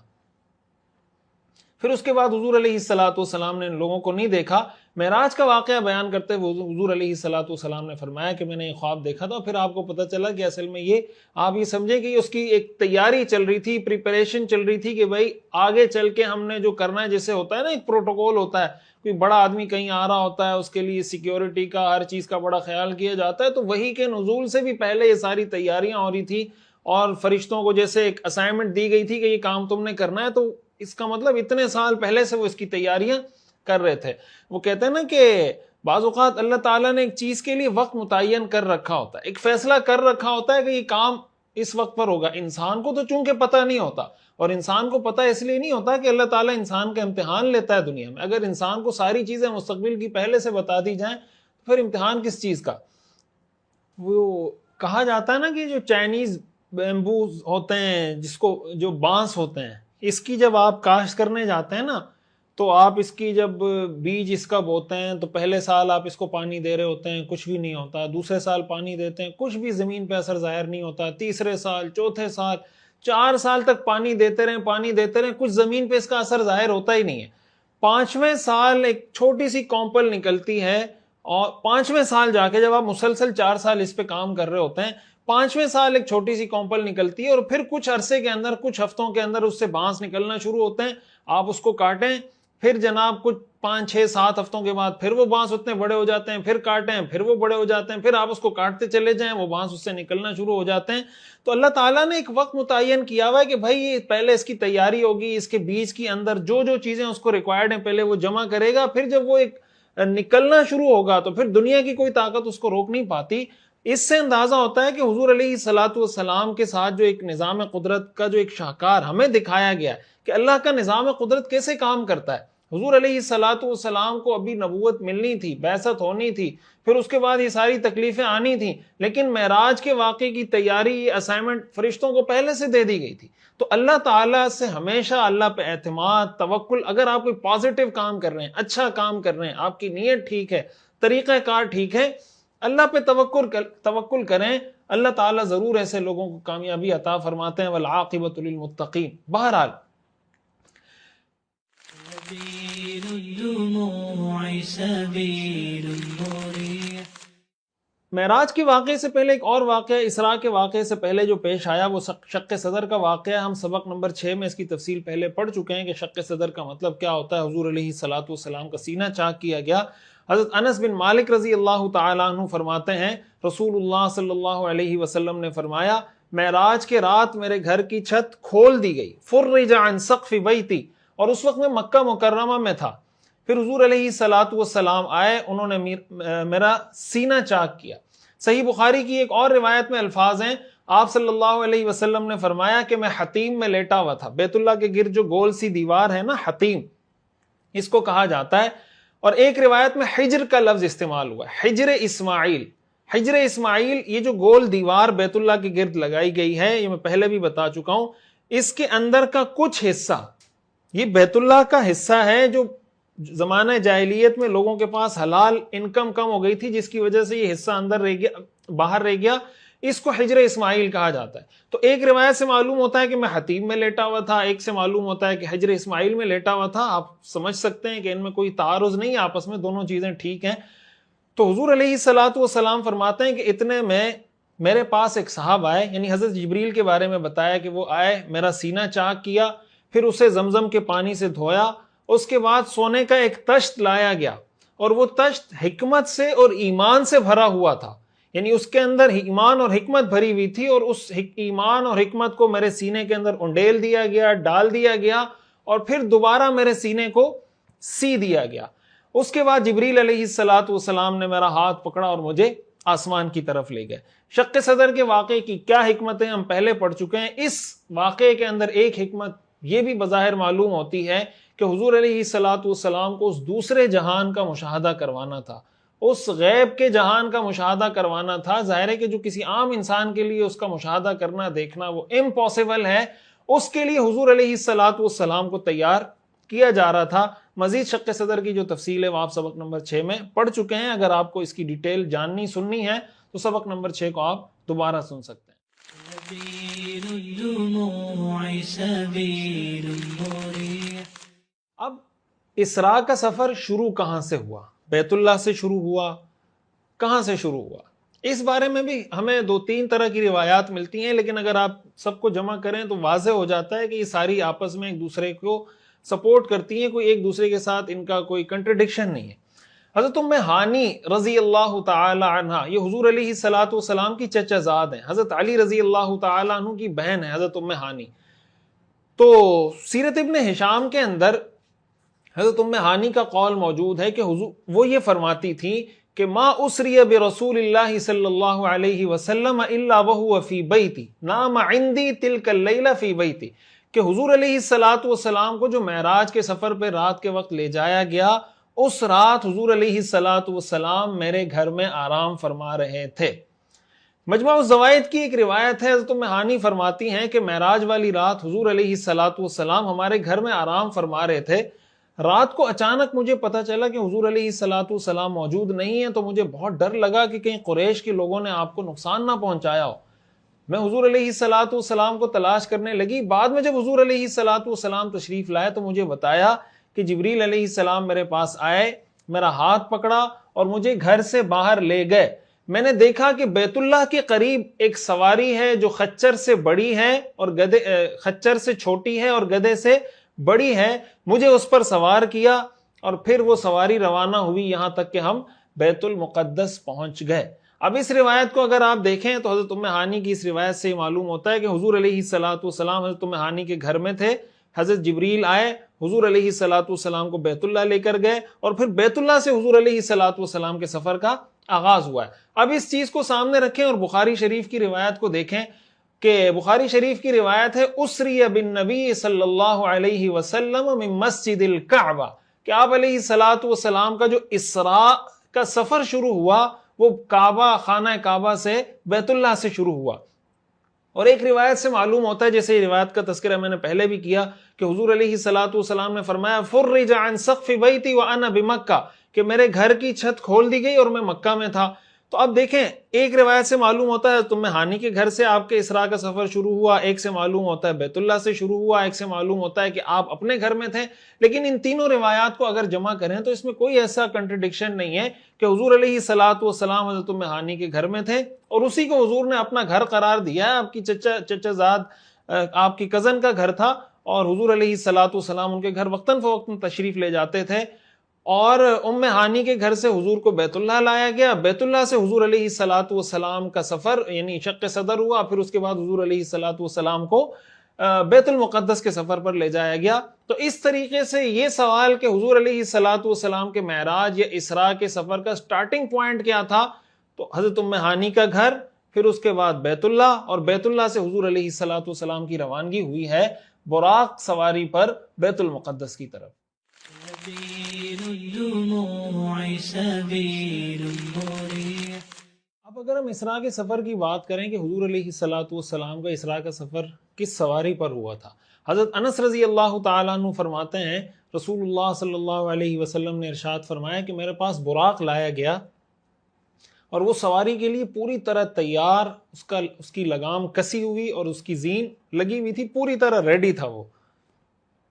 پھر اس کے بعد حضور علیہ الصلوۃ والسلام نے ان لوگوں کو نہیں دیکھا۔ معراج کا واقعہ بیان کرتے ہوئے حضور علیہ الصلوۃ والسلام نے فرمایا کہ میں نے یہ خواب دیکھا تھا، پھر آپ کو پتہ چلا کہ اصل میں یہ آپ یہ سمجھیں کہ اس کی ایک تیاری چل رہی تھی، پریپریشن چل رہی تھی کہ بھائی آگے چل کے ہم نے جو کرنا ہے، جیسے ہوتا ہے نا ایک پروٹوکول ہوتا ہے، کوئی بڑا آدمی کہیں آ رہا ہوتا ہے، اس کے لیے سیکیورٹی کا ہر چیز کا بڑا خیال کیا جاتا ہے، تو وحی کے نزول سے بھی پہلے یہ ساری تیاریاں ہو رہی تھی، اور فرشتوں کو جیسے ایک اسائنمنٹ دی گئی تھی کہ یہ کام تم نے کرنا ہے، تو اس کا مطلب اتنے سال پہلے سے وہ اس کی تیاریاں کر رہے تھے۔ وہ کہتے ہیں نا کہ بعض اوقات اللہ تعالیٰ نے ایک چیز کے لیے وقت متعین کر رکھا ہوتا ہے، ایک فیصلہ کر رکھا ہوتا ہے کہ یہ کام اس وقت پر ہوگا۔ انسان کو تو چونکہ پتہ نہیں ہوتا، اور انسان کو پتہ اس لیے نہیں ہوتا کہ اللہ تعالیٰ انسان کا امتحان لیتا ہے دنیا میں۔ اگر انسان کو ساری چیزیں مستقبل کی پہلے سے بتا دی جائیں تو پھر امتحان کس چیز کا؟ وہ کہا جاتا ہے نا کہ جو چائنیز بیمبوز ہوتے ہیں، جس کو جو بانس ہوتے ہیں، اس کی جب آپ کاشت کرنے جاتے ہیں نا، تو آپ اس کی جب بیج اس کا بوتے ہیں تو پہلے سال آپ اس کو پانی دے رہے ہوتے ہیں، کچھ بھی نہیں ہوتا، دوسرے سال پانی دیتے ہیں، کچھ بھی زمین پہ اثر ظاہر نہیں ہوتا، تیسرے سال، چوتھے سال، 4 سال تک پانی دیتے رہیں، کچھ زمین پہ اس کا اثر ظاہر ہوتا ہی نہیں ہے۔ 5ویں سال ایک چھوٹی سی کونپل نکلتی ہے، اور 5ویں سال جا کے جب آپ مسلسل 4 سال اس پہ کام کر رہے ہوتے ہیں، 5ویں سال ایک چھوٹی سی کونپل نکلتی ہے اور پھر کچھ عرصے کے اندر، کچھ ہفتوں کے اندر اس سے بانس نکلنا شروع ہوتے ہیں. آپ اس کو کاٹیں، پھر جناب کچھ 5 6 7 ہفتوں کے بعد پھر وہ بانس اتنے بڑے ہو جاتے ہیں، پھر کاٹیں، پھر وہ بڑے ہو جاتے ہیں، پھر آپ اس کو کاٹتے چلے جائیں، وہ بانس اس سے نکلنا شروع ہو جاتے ہیں. تو اللہ تعالیٰ نے ایک وقت متعین کیا ہوا ہے کہ بھائی یہ پہلے اس کی تیاری ہوگی، اس کے بیج کے اندر جو جو چیزیں اس کو ریکوائرڈ ہیں پہلے وہ جمع کرے گا، پھر جب وہ ایک نکلنا شروع ہوگا تو پھر دنیا کی کوئی طاقت اس کو روک نہیں پاتی. اس سے اندازہ ہوتا ہے کہ حضور علیہ الصلوۃ والسلام کے ساتھ جو ایک نظام قدرت کا جو ایک شاہکار ہمیں دکھایا گیا ہے کہ اللہ کا نظام قدرت کیسے کام کرتا ہے. حضور علیہ الصلوۃ والسلام کو ابھی نبوت ملنی تھی، بعثت ہونی تھی، پھر اس کے بعد یہ ساری تکلیفیں آنی تھیں، لیکن معراج کے واقعے کی تیاری، یہ اسائنمنٹ فرشتوں کو پہلے سے دے دی گئی تھی. تو اللہ تعالیٰ سے ہمیشہ اللہ پہ اعتماد، توکل. اگر آپ کوئی پازیٹیو کام کر رہے ہیں، اچھا کام کر رہے ہیں، آپ کی نیت ٹھیک ہے، طریقہ کار ٹھیک ہے، اللہ پہ توکل کریں. اللہ تعالیٰ ضرور ایسے لوگوں کو کامیابی عطا فرماتے ہیں. والعاقبۃ للمتقین. بہرحال معراج کے واقعے سے پہلے ایک اور واقعہ، اسراء کے واقعے سے پہلے جو پیش آیا، وہ شق صدر کا واقعہ. ہم سبق نمبر 6 میں اس کی تفصیل پہلے پڑھ چکے ہیں کہ شق صدر کا مطلب کیا ہوتا ہے. حضور علیہ الصلوۃ والسلام کا سینہ چاک کیا گیا. حضرت انس بن مالک رضی اللہ تعالیٰ عنہ فرماتے ہیں رسول اللہ صلی اللہ علیہ وسلم نے فرمایا معراج کے رات میرے گھر کی چھت کھول دی گئی. فرج عن سقف بیتی. اور اس وقت میں مکہ مکرمہ میں تھا. پھر حضور علیہ الصلوۃ والسلام آئے، انہوں نے میرا سینہ چاک کیا. صحیح بخاری کی ایک اور روایت میں الفاظ ہیں، آپ صلی اللہ علیہ وسلم نے فرمایا کہ میں حتیم میں لیٹا ہوا تھا. بیت اللہ کے گرد جو گول سی دیوار ہے نا، حتیم اس کو کہا جاتا ہے. اور ایک روایت میں حجر کا لفظ استعمال ہوا ہے، حجر اسماعیل. حجر اسماعیل یہ جو گول دیوار بیت اللہ کے گرد لگائی گئی ہے، یہ میں پہلے بھی بتا چکا ہوں، اس کے اندر کا کچھ حصہ یہ بیت اللہ کا حصہ ہے جو زمانہ جاہلیت میں لوگوں کے پاس حلال انکم کم ہو گئی تھی، جس کی وجہ سے یہ حصہ اندر رہ گیا، باہر رہ گیا. اس کو حجر اسماعیل کہا جاتا ہے. تو ایک روایت سے معلوم ہوتا ہے کہ میں حتیم میں لیٹا ہوا تھا، ایک سے معلوم ہوتا ہے کہ حجر اسماعیل میں لیٹا ہوا تھا. آپ سمجھ سکتے ہیں کہ ان میں کوئی تعارض نہیں، آپس میں دونوں چیزیں ٹھیک ہیں. تو حضور علیہ الصلوۃ والسلام فرماتے ہیں کہ اتنے میں میرے پاس ایک صاحب آئے، یعنی حضرت جبریل کے بارے میں بتایا کہ وہ آئے، میرا سینہ چاک کیا، پھر اسے زمزم کے پانی سے دھویا. اس کے بعد سونے کا ایک تشت لایا گیا، اور وہ تشت حکمت سے اور ایمان سے بھرا ہوا تھا. یعنی اس کے اندر ایمان اور حکمت بھری ہوئی تھی، اور اس ایمان اور حکمت کو میرے سینے کے اندر انڈیل دیا گیا، ڈال دیا گیا، اور پھر دوبارہ میرے سینے کو سی دیا گیا. اس کے بعد جبریل علیہ الصلوۃ والسلام نے میرا ہاتھ پکڑا اور مجھے آسمان کی طرف لے گئے. شق صدر کے واقعے کی کیا حکمتیں ہم پہلے پڑھ چکے ہیں. اس واقعے کے اندر ایک حکمت یہ بھی بظاہر معلوم ہوتی ہے کہ حضور علیہ الصلوۃ والسلام کو اس دوسرے جہان کا مشاہدہ کروانا تھا، اس غیب کے جہان کا مشاہدہ کروانا تھا. ظاہر ہے کہ جو کسی عام انسان کے لیے اس کا مشاہدہ کرنا، دیکھنا وہ امپاسبل ہے، اس کے لیے حضور علیہ الصلوۃ والسلام کو تیار کیا جا رہا تھا. مزید شق صدر کی جو تفصیل ہے وہ آپ سبق نمبر 6 میں پڑھ چکے ہیں. اگر آپ کو اس کی ڈیٹیل جاننی سننی ہے تو سبق نمبر 6 کو آپ دوبارہ سن سکتے ہیں. اب اسراء کا سفر شروع کہاں سے ہوا؟ بیت اللہ سے شروع ہوا؟ کہاں سے شروع ہوا؟ اس بارے میں بھی ہمیں 2-3 طرح کی روایات ملتی ہیں، لیکن اگر آپ سب کو جمع کریں تو واضح ہو جاتا ہے کہ یہ ساری آپس میں ایک دوسرے کو سپورٹ کرتی ہیں، کوئی ایک دوسرے کے ساتھ ان کا کوئی کنٹرڈکشن نہیں ہے. حضرت ام ہانی رضی اللہ تعالی عنہ، یہ حضور علیہ الصلوۃ والسلام کی چچا زاد ہیں، حضرت علی رضی اللہ تعالی عنہ کی بہن ہے حضرت ام ہانی. تو سیرت ابن ہشام کے اندر حضرت ام ہانی کا قول موجود ہے کہ حضور وہ یہ فرماتی تھی کہ ما اسری برسول اللہ صلی اللہ علیہ وسلم الا وهو فی بیتی نام عندی تلک اللیلہ فی بیتی، کہ حضور علیہ الصلوۃ والسلام کو جو معراج کے سفر پہ رات کے وقت لے جایا گیا، اس رات حضور علیہ الصلوۃ والسلام میرے گھر میں آرام فرما رہے تھے. مجمع الزوائد کی ایک روایت ہے، حضرت ام ہانی فرماتی ہیں کہ معراج والی رات حضور علیہ الصلوۃ والسلام ہمارے گھر میں آرام فرما رہے تھے. رات کو اچانک مجھے پتا چلا کہ حضور علیہ الصلوۃ والسلام موجود نہیں ہیں، تو مجھے بہت ڈر لگا کہ کہیں قریش کے لوگوں نے آپ کو نقصان نہ پہنچایا ہو. میں حضور علیہ الصلوۃ والسلام کو تلاش کرنے لگی. بعد میں جب حضور علیہ الصلوۃ والسلام تشریف لائے تو مجھے بتایا کہ جبریل علیہ السلام میرے پاس آئے، میرا ہاتھ پکڑا اور مجھے گھر سے باہر لے گئے. میں نے دیکھا کہ بیت اللہ کے قریب ایک سواری ہے جو خچر سے بڑی ہے اور خچر سے چھوٹی ہے اور گدھے سے بڑی ہے. مجھے اس پر سوار کیا اور پھر وہ سواری روانہ ہوئی یہاں تک کہ ہم بیت المقدس پہنچ گئے. اب اس روایت کو اگر آپ دیکھیں تو حضرت ام ہانی کی اس روایت سے معلوم ہوتا ہے کہ حضور علیہ الصلوۃ والسلام حضرت ام ہانی کے گھر میں تھے. حضرت جبریل آئے, حضور علیہ الصلوۃ والسلام کو بیت اللہ لے کر گئے اور پھر بیت اللہ سے حضور علیہ الصلوۃ والسلام کے سفر کا آغاز ہوا ہے. اب اس چیز کو سامنے رکھیں اور بخاری شریف کی روایت کو دیکھیں کہ بخاری شریف کی روایت ہے اسری بالنبی صلی اللہ علیہ وسلم من مسجد الکعبہ, کہ آپ علیہ الصلوۃ والسلام کا جو اسراء کا سفر شروع ہوا وہ کعبہ, خانہ کعبہ سے بیت اللہ سے شروع ہوا. اور ایک روایت سے معلوم ہوتا ہے, جیسے یہ روایت کا تذکرہ میں نے پہلے بھی کیا, کہ حضور علیہ الصلوۃ والسلام نے فرمایا فرج عن سقف بیتی وانا بمکہ, کہ میرے گھر کی چھت کھول دی گئی اور میں مکہ میں تھا. تو اب دیکھیں, ایک روایت سے معلوم ہوتا ہے تم ہانی کے گھر سے آپ کے اسراء کا سفر شروع ہوا, ایک سے معلوم ہوتا ہے بیت اللہ سے شروع ہوا, ایک سے معلوم ہوتا ہے کہ آپ اپنے گھر میں تھے. لیکن ان تینوں روایات کو اگر جمع کریں تو اس میں کوئی ایسا کنٹرڈکشن نہیں ہے کہ حضور علیہ الصلوۃ والسلام حضرت ام ہانی کے گھر میں تھے اور اسی کو حضور نے اپنا گھر قرار دیا ہے. آپ کی چچا زاد آپ کی کزن کا گھر تھا اور حضور علیہ الصلوۃ والسلام ان کے گھر وقتاً فوقتاً تشریف لے جاتے تھے, اور ام ہانی کے گھر سے حضور کو بیت اللہ لایا گیا. بیت اللہ سے حضور علیہ الصلوۃ والسلام کا سفر یعنی شق صدر ہوا, پھر اس کے بعد حضور علیہ الصلوۃ والسلام کو بیت المقدس کے سفر پر لے جایا گیا. تو اس طریقے سے یہ سوال کہ حضور علیہ الصلوۃ والسلام کے معراج یا اسراء کے سفر کا سٹارٹنگ پوائنٹ کیا تھا, تو حضرت ام ہانی کا گھر, پھر اس کے بعد بیت اللہ, اور بیت اللہ سے حضور علیہ الصلوۃ والسلام کی روانگی ہوئی ہے براق سواری پر بیت المقدس کی طرف. اب اگر ہم اسراء کے سفر کی بات کریں کہ حضور علیہ الصلوۃ والسلام کا اسراء کا سفر کس سواری پر ہوا تھا, حضرت انس رضی اللہ تعالیٰ عنہ فرماتے ہیں رسول اللہ صلی اللہ علیہ وسلم نے ارشاد فرمایا کہ میرے پاس براق لایا گیا اور وہ سواری کے لیے پوری طرح تیار, اس کی لگام کسی ہوئی اور اس کی زین لگی ہوئی تھی, پوری طرح ریڈی تھا وہ.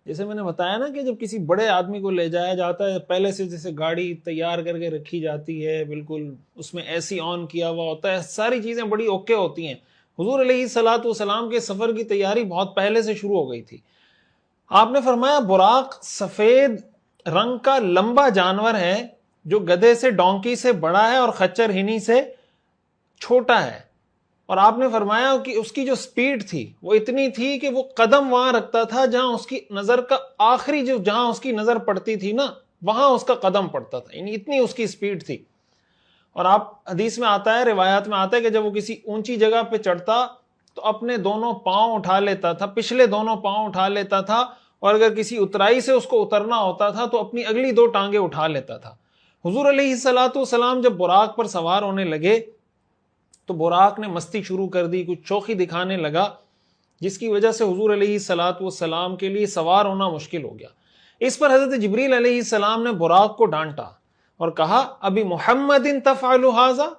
جیسے میں نے بتایا نا کہ جب کسی بڑے آدمی کو لے جایا جاتا ہے پہلے سے جیسے گاڑی تیار کر کے رکھی جاتی ہے, بالکل اس میں اے سی آن کیا ہوا ہوتا ہے, ساری چیزیں بڑی اوکے ہوتی ہیں. حضور علیہ الصلوۃ والسلام کے سفر کی تیاری بہت پہلے سے شروع ہو گئی تھی. آپ نے فرمایا براق سفید رنگ کا لمبا جانور ہے جو گدھے سے ڈونکی سے بڑا ہے اور خچر ہنی سے چھوٹا ہے. اور آپ نے فرمایا کہ اس کی جو سپیڈ تھی وہ اتنی تھی کہ وہ قدم وہاں رکھتا تھا جہاں اس کی نظر کا آخری جہاں اس کی نظر پڑتی تھی نا وہاں اس کا قدم پڑتا تھا, یعنی اتنی اس کی سپیڈ تھی. اور آپ حدیث میں آتا ہے, روایات میں آتا ہے کہ جب وہ کسی اونچی جگہ پہ چڑھتا تو اپنے دونوں پاؤں اٹھا لیتا تھا, پچھلے دونوں پاؤں اٹھا لیتا تھا, اور اگر کسی اترائی سے اس کو اترنا ہوتا تھا تو اپنی اگلی 2 ٹانگیں اٹھا لیتا تھا. حضور علیہ الصلوۃ والسلام جب براق پر سوار ہونے لگے تو براق نے مستی شروع کر دی, کچھ شوخی دکھانے لگا, جس کی وجہ سے حضور علیہ الصلوۃ والسلام کے لیے سوار ہونا مشکل ہو گیا. اس پر حضرت جبریل علیہ السلام نے براق کو ڈانٹا اور کہا ابی محمد تفعل ھذا,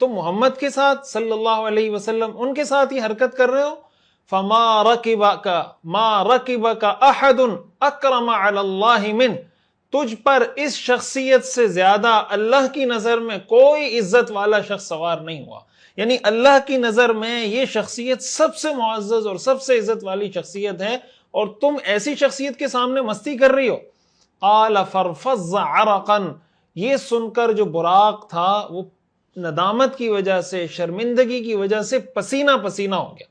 تم محمد کے ساتھ صلی اللہ علیہ وسلم ان کے ساتھ یہ حرکت کر رہے ہو. فما رکبک احد اکرم علی اللہ من, تجھ پر اس شخصیت سے زیادہ اللہ کی نظر میں کوئی عزت والا شخص سوار نہیں ہوا. یعنی اللہ کی نظر میں یہ شخصیت سب سے معزز اور سب سے عزت والی شخصیت ہے, اور تم ایسی شخصیت کے سامنے مستی کر رہی ہو. قال فرفض عرقا, یہ سن کر جو براق تھا وہ ندامت کی وجہ سے, شرمندگی کی وجہ سے پسینہ پسینہ ہو گیا.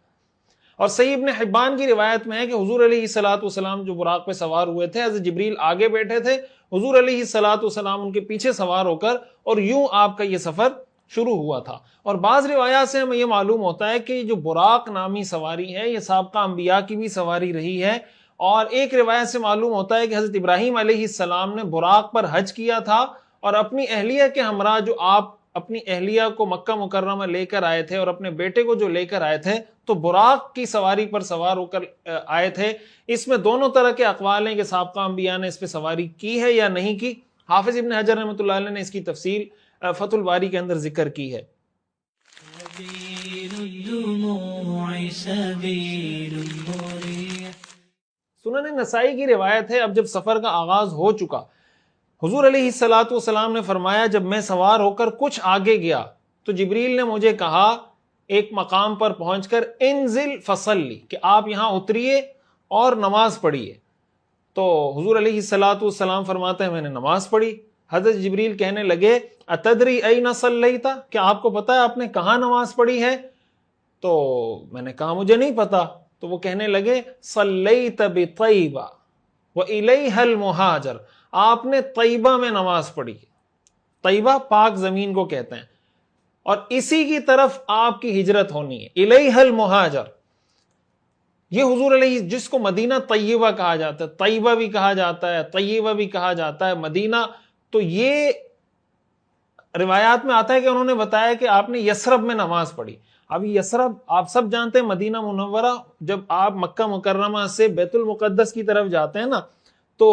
اور صحیح ابن حبان کی روایت میں ہے کہ حضور علیہ الصلوۃ والسلام جو براق پہ سوار ہوئے تھے, حضرت جبریل آگے بیٹھے تھے, حضور علیہ الصلوۃ والسلام ان کے پیچھے سوار ہو کر, اور یوں آپ کا یہ سفر شروع ہوا تھا. اور بعض روایات سے ہمیں یہ معلوم ہوتا ہے کہ جو براق نامی سواری ہے یہ سابقہ انبیاء کی بھی سواری رہی ہے. اور ایک روایت سے معلوم ہوتا ہے کہ حضرت ابراہیم علیہ السلام نے براق پر حج کیا تھا, اور اپنی اہلیہ کے ہمراہ جو آپ اپنی اہلیہ کو مکہ مکرمہ لے کر آئے تھے اور اپنے بیٹے کو جو لے کر آئے تھے تو براق کی سواری پر سوار ہو کر آئے تھے. اس میں دونوں طرح کے اقوال ہیں کہ سابقہ انبیاء نے اس پہ سواری کی ہے یا نہیں کی. حافظ ابن حجر رحمۃ اللہ علیہ نے اس کی تفصیل فتح الباری کے اندر ذکر کی ہے. سنن نسائی کی روایت ہے, اب جب سفر کا آغاز ہو چکا حضور علیہ الصلوۃ والسلام نے فرمایا جب میں سوار ہو کر کچھ آگے گیا تو جبریل نے مجھے کہا ایک مقام پر پہنچ کر انزل فصلی، کہ آپ یہاں اتریے اور نماز پڑھیے۔ تو حضور علیہ الصلوۃ والسلام فرماتے ہیں میں نے نماز پڑھی۔ حضرت جبریل کہنے لگے اتدری این صلیت، کیا آپ کو پتا ہے آپ نے کہاں نماز پڑھی ہے؟ تو میں نے کہا مجھے نہیں پتا۔ تو وہ کہنے لگے صلیت بطیبہ وإلیہ المہاجر، آپ نے طیبہ میں نماز پڑھی۔ طیبہ پاک زمین کو کہتے ہیں، اور اسی کی طرف آپ کی ہجرت ہونی ہے، الیہ المہاجر۔ یہ حضور علیہ، جس کو مدینہ طیبہ کہا جاتا ہے، طیبہ بھی کہا جاتا ہے، طیبہ بھی کہا جاتا ہے، مدینہ، تو یہ روایات میں آتا ہے کہ انہوں نے بتایا کہ آپ نے یثرب میں نماز پڑھی۔ اب یثرب آپ سب جانتے ہیں، مدینہ منورہ، جب آپ مکہ مکرمہ سے بیت المقدس کی طرف جاتے ہیں نا، تو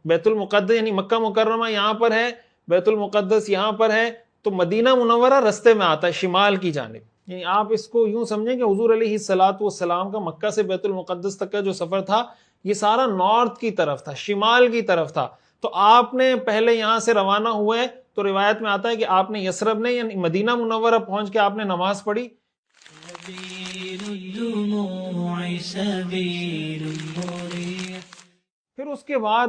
بیت المقدس یعنی مکہ مکرمہ یہاں پر ہے، بیت المقدس یہاں پر ہے، تو مدینہ منورہ رستے میں آتا ہے شمال کی جانب۔ یعنی آپ اس کو یوں سمجھیں کہ حضور علیہ الصلوۃ والسلام کا مکہ سے بیت المقدس تک کا جو سفر تھا یہ سارا نارتھ کی طرف تھا، شمال کی طرف تھا۔ تو آپ نے پہلے یہاں سے روانہ ہوئے تو روایت میں آتا ہے کہ آپ نے یثرب نے یعنی مدینہ منورہ پہنچ کے آپ نے نماز پڑھی۔ پھر اس کے بعد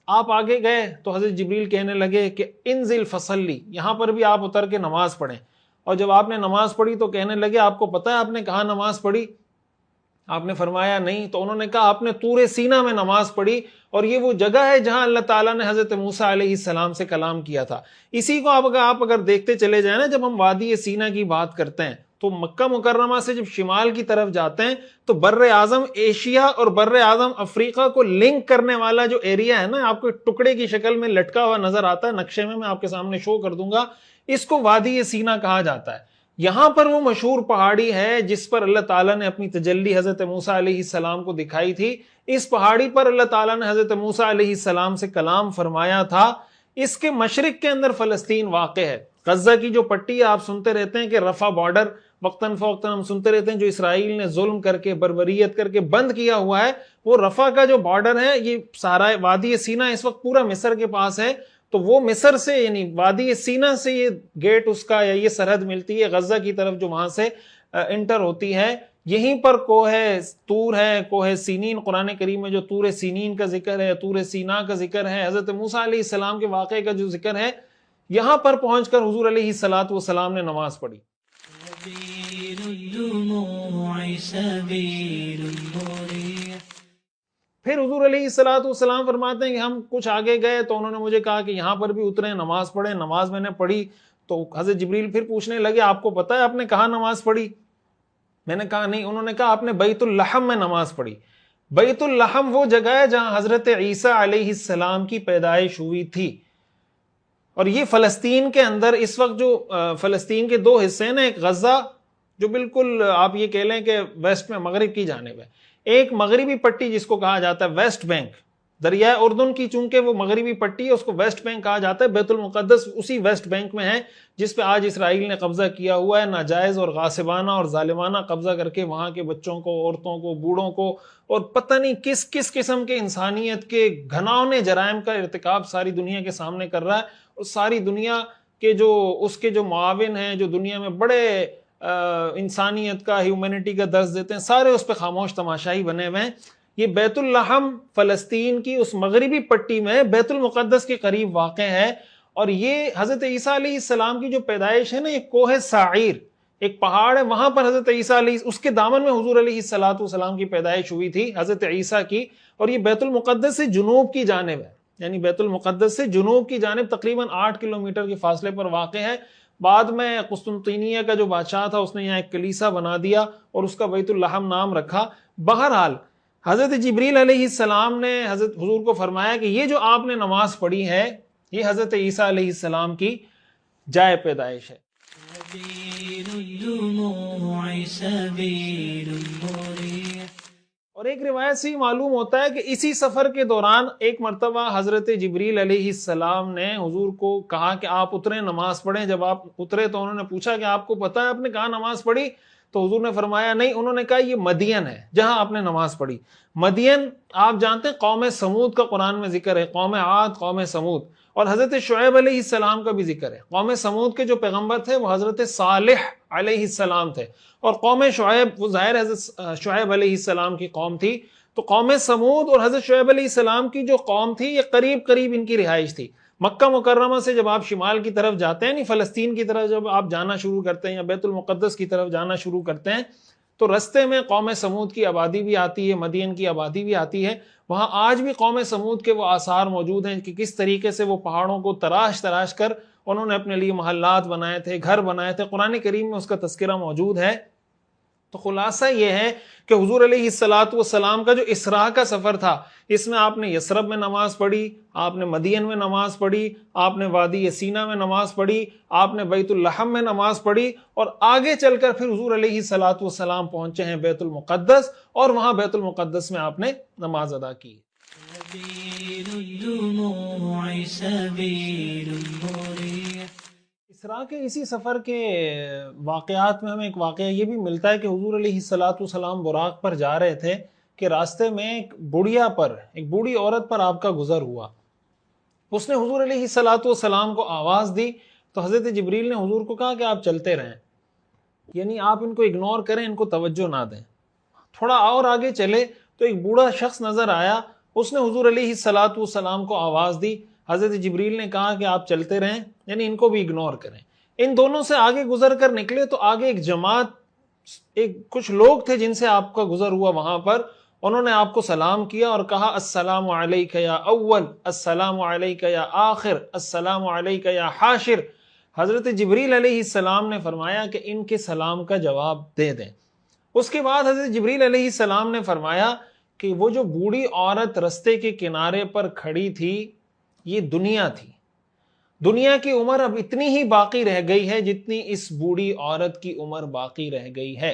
آپ آگے گئے تو حضرت جبریل کہنے لگے کہ انزل فصلی، یہاں پر بھی آپ اتر کے نماز پڑھیں۔ اور جب آپ نے نماز پڑھی تو کہنے لگے آپ کو پتہ ہے آپ نے کہاں نماز پڑھی؟ آپ نے فرمایا نہیں۔ تو انہوں نے کہا آپ نے طور سینا میں نماز پڑھی، اور یہ وہ جگہ ہے جہاں اللہ تعالیٰ نے حضرت موسیٰ علیہ السلام سے کلام کیا تھا۔ اسی کو آپ اگر دیکھتے چلے جائیں نا، جب ہم وادی سینا کی بات کرتے ہیں تو مکہ مکرمہ سے جب شمال کی طرف جاتے ہیں تو بر اعظم ایشیا اور بر اعظم افریقہ کو لنک کرنے والا جو ایریا ہے نا، آپ کو ٹکڑے کی شکل میں لٹکا ہوا نظر آتا ہے، نقشے میں آپ کے سامنے شو کر دوں گا، اس کو وادی سینا کہا جاتا ہے۔ یہاں پر وہ مشہور پہاڑی ہے جس پر اللہ تعالیٰ نے اپنی تجلی حضرت موسیٰ علیہ السلام کو دکھائی تھی۔ اس پہاڑی پر اللہ تعالیٰ نے حضرت موسیٰ علیہ السلام سے کلام فرمایا تھا۔ اس کے مشرق کے اندر فلسطین واقع ہے۔ غزہ کی جو پٹی ہے آپ سنتے رہتے ہیں کہ رفح بارڈر وقتاً فوقتاً ہم سنتے رہتے ہیں جو اسرائیل نے ظلم کر کے بربریت کر کے بند کیا ہوا ہے، وہ رفح کا جو بارڈر ہے، یہ سارا وادی سینا اس وقت پورا مصر کے پاس ہے۔ تو وہ مصر سے یعنی وادی سینا سے یہ گیٹ اس کا یا یہ سرحد ملتی ہے غزہ کی طرف جو وہاں سے انٹر ہوتی ہے۔ یہیں پر کوہ طور ہے، کوہ سینین، قرآن کریم میں جو طور سینین کا ذکر ہے، طور سینا کا ذکر ہے، حضرت موسیٰ علیہ السلام کے واقعے کا جو ذکر ہے، یہاں پر پہنچ کر حضور علیہ الصلوۃ والسلام نے نماز پڑھی۔ پھر حضور علیہ الصلوۃ والسلام فرماتے ہیں کہ ہم کچھ آگے گئے تو انہوں نے مجھے کہا کہ یہاں پر بھی اترے، نماز پڑھیں۔ نماز میں نے پڑھی تو حضرت جبریل پھر پوچھنے لگے آپ کو پتہ ہے آپ نے کہاں نماز پڑھی؟ میں نے کہا نہیں۔ انہوں نے کہا آپ نے بیت اللحم میں نماز پڑھی۔ بیت اللحم وہ جگہ ہے جہاں حضرت عیسیٰ علیہ السلام کی پیدائش ہوئی تھی، اور یہ فلسطین کے اندر اس وقت جو فلسطین کے دو حصے ہیں نا، ایک غزہ جو بالکل آپ یہ کہہ لیں کہ ویسٹ میں مغرب کی جانب ہے، ایک مغربی پٹی جس کو کہا جاتا ہے ویسٹ بینک، دریائے اردن کی چونکہ وہ مغربی پٹی ہے اس کو ویسٹ بینک کہا جاتا ہے۔ بیت المقدس اسی ویسٹ بینک میں ہے جس پہ آج اسرائیل نے قبضہ کیا ہوا ہے، ناجائز اور غاصبانہ اور ظالمانہ قبضہ کر کے وہاں کے بچوں کو، عورتوں کو، بوڑھوں کو، اور پتہ نہیں کس کس قسم کے انسانیت کے گھناؤنے جرائم کا ارتکاب ساری دنیا کے سامنے کر رہا ہے۔ اور ساری دنیا کے جو اس کے جو معاون ہیں، جو دنیا میں بڑے انسانیت کا، ہیومینٹی کا درس دیتے ہیں، سارے اس پہ خاموش تماشائی بنے ہوئے ہیں۔ یہ بیت اللحم فلسطین کی اس مغربی پٹی میں بیت المقدس کے قریب واقع ہے، اور یہ حضرت عیسیٰ علیہ السلام کی جو پیدائش ہے نا، یہ کوہ سعیر ایک پہاڑ ہے، وہاں پر حضرت عیسیٰ علیہ اس کے دامن میں حضور علیہ الصلوۃ والسلام کی پیدائش ہوئی تھی حضرت عیسیٰ کی، اور یہ بیت المقدس سے جنوب کی جانب ہے، یعنی بیت المقدس سے جنوب کی جانب تقریباً 8 کلومیٹر کے فاصلے پر واقع ہے۔ بعد میں قسطنطینیہ کا جو بادشاہ تھا اس نے یہاں ایک کلیسا بنا دیا اور اس کا بیت اللحم نام رکھا۔ بہرحال حضرت جبریل علیہ السلام نے حضرت حضور کو فرمایا کہ یہ جو آپ نے نماز پڑھی ہے یہ حضرت عیسیٰ علیہ السلام کی جائے پیدائش ہے۔ اور ایک روایت سے معلوم ہوتا ہے کہ اسی سفر کے دوران ایک مرتبہ حضرت جبریل علیہ السلام نے حضور کو کہا کہ آپ اتریں نماز پڑھیں۔ جب آپ اترے تو انہوں نے پوچھا کہ آپ کو پتہ ہے آپ نے کہاں نماز پڑھی؟ تو حضور نے فرمایا نہیں. انہوں نے کہا یہ مدین ہے جہاں آپ نے نماز پڑھی. مدین آپ جانتے ہیں قوم سمود کا قرآن میں ذکر ہے, قوم عاد, قوم سمود, اور حضرت شعیب علیہ السلام کا بھی ذکر ہے. قوم سمود کے جو پیغمبر تھے وہ حضرت صالح علیہ السلام تھے, اور قوم شعیب وہ ظاہر حضرت شعیب علیہ السلام کی قوم تھی. تو قوم سمود اور حضرت شعیب علیہ السلام کی جو قوم تھی یہ قریب قریب ان کی رہائش تھی. مکہ مکرمہ سے جب آپ شمال کی طرف جاتے ہیں, فلسطین کی طرف جب آپ جانا شروع کرتے ہیں یا بیت المقدس کی طرف جانا شروع کرتے ہیں, تو رستے میں قوم سمود کی آبادی بھی آتی ہے, مدین کی آبادی بھی آتی ہے. وہاں آج بھی قوم سمود کے وہ آثار موجود ہیں کہ کس طریقے سے وہ پہاڑوں کو تراش تراش کر انہوں نے اپنے لیے محلات بنائے تھے, گھر بنائے تھے. قرآن کریم میں اس کا تذکرہ موجود ہے. تو خلاصہ یہ ہے کہ حضور علیہ السلام کا جو اسراء کا سفر تھا, اس میں آپ نے یثرب میں نماز پڑھی, آپ نے مدین میں نماز پڑھی, آپ نے وادی سینا میں نماز پڑھی, آپ نے بیت اللحم میں نماز پڑھی, اور آگے چل کر پھر حضور علیہ السلام پہنچے ہیں بیت المقدس, اور وہاں بیت المقدس میں آپ نے نماز ادا کی. اسراء کے اسی سفر کے واقعات میں ہمیں ایک واقعہ یہ بھی ملتا ہے کہ حضور علیہ السلام براق پر جا رہے تھے کہ راستے میں ایک بوڑھی عورت پر آپ کا گزر ہوا. اس نے حضور علیہ السلام کو آواز دی تو حضرت جبریل نے حضور کو کہا کہ آپ چلتے رہیں, یعنی آپ ان کو اگنور کریں, ان کو توجہ نہ دیں. تھوڑا اور آگے چلے تو ایک بوڑھا شخص نظر آیا, اس نے حضور علیہ السلام کو آواز دی. حضرت جبریل نے کہا کہ آپ چلتے رہیں, یعنی ان کو بھی اگنور کریں. ان دونوں سے آگے گزر کر نکلے تو آگے ایک جماعت, کچھ لوگ تھے جن سے آپ کا گزر ہوا. وہاں پر انہوں نے آپ کو سلام کیا اور کہا السلام علیک یا اول, السلام علیک یا آخر, السلام علیک یا حاشر. حضرت جبریل علیہ السلام نے فرمایا کہ ان کے سلام کا جواب دے دیں. اس کے بعد حضرت جبریل علیہ السلام نے فرمایا کہ وہ جو بوڑھی عورت رستے کے کنارے پر کھڑی تھی یہ دنیا تھی. دنیا کی عمر اب اتنی ہی باقی رہ گئی ہے جتنی اس بوڑھی عورت کی عمر باقی رہ گئی ہے.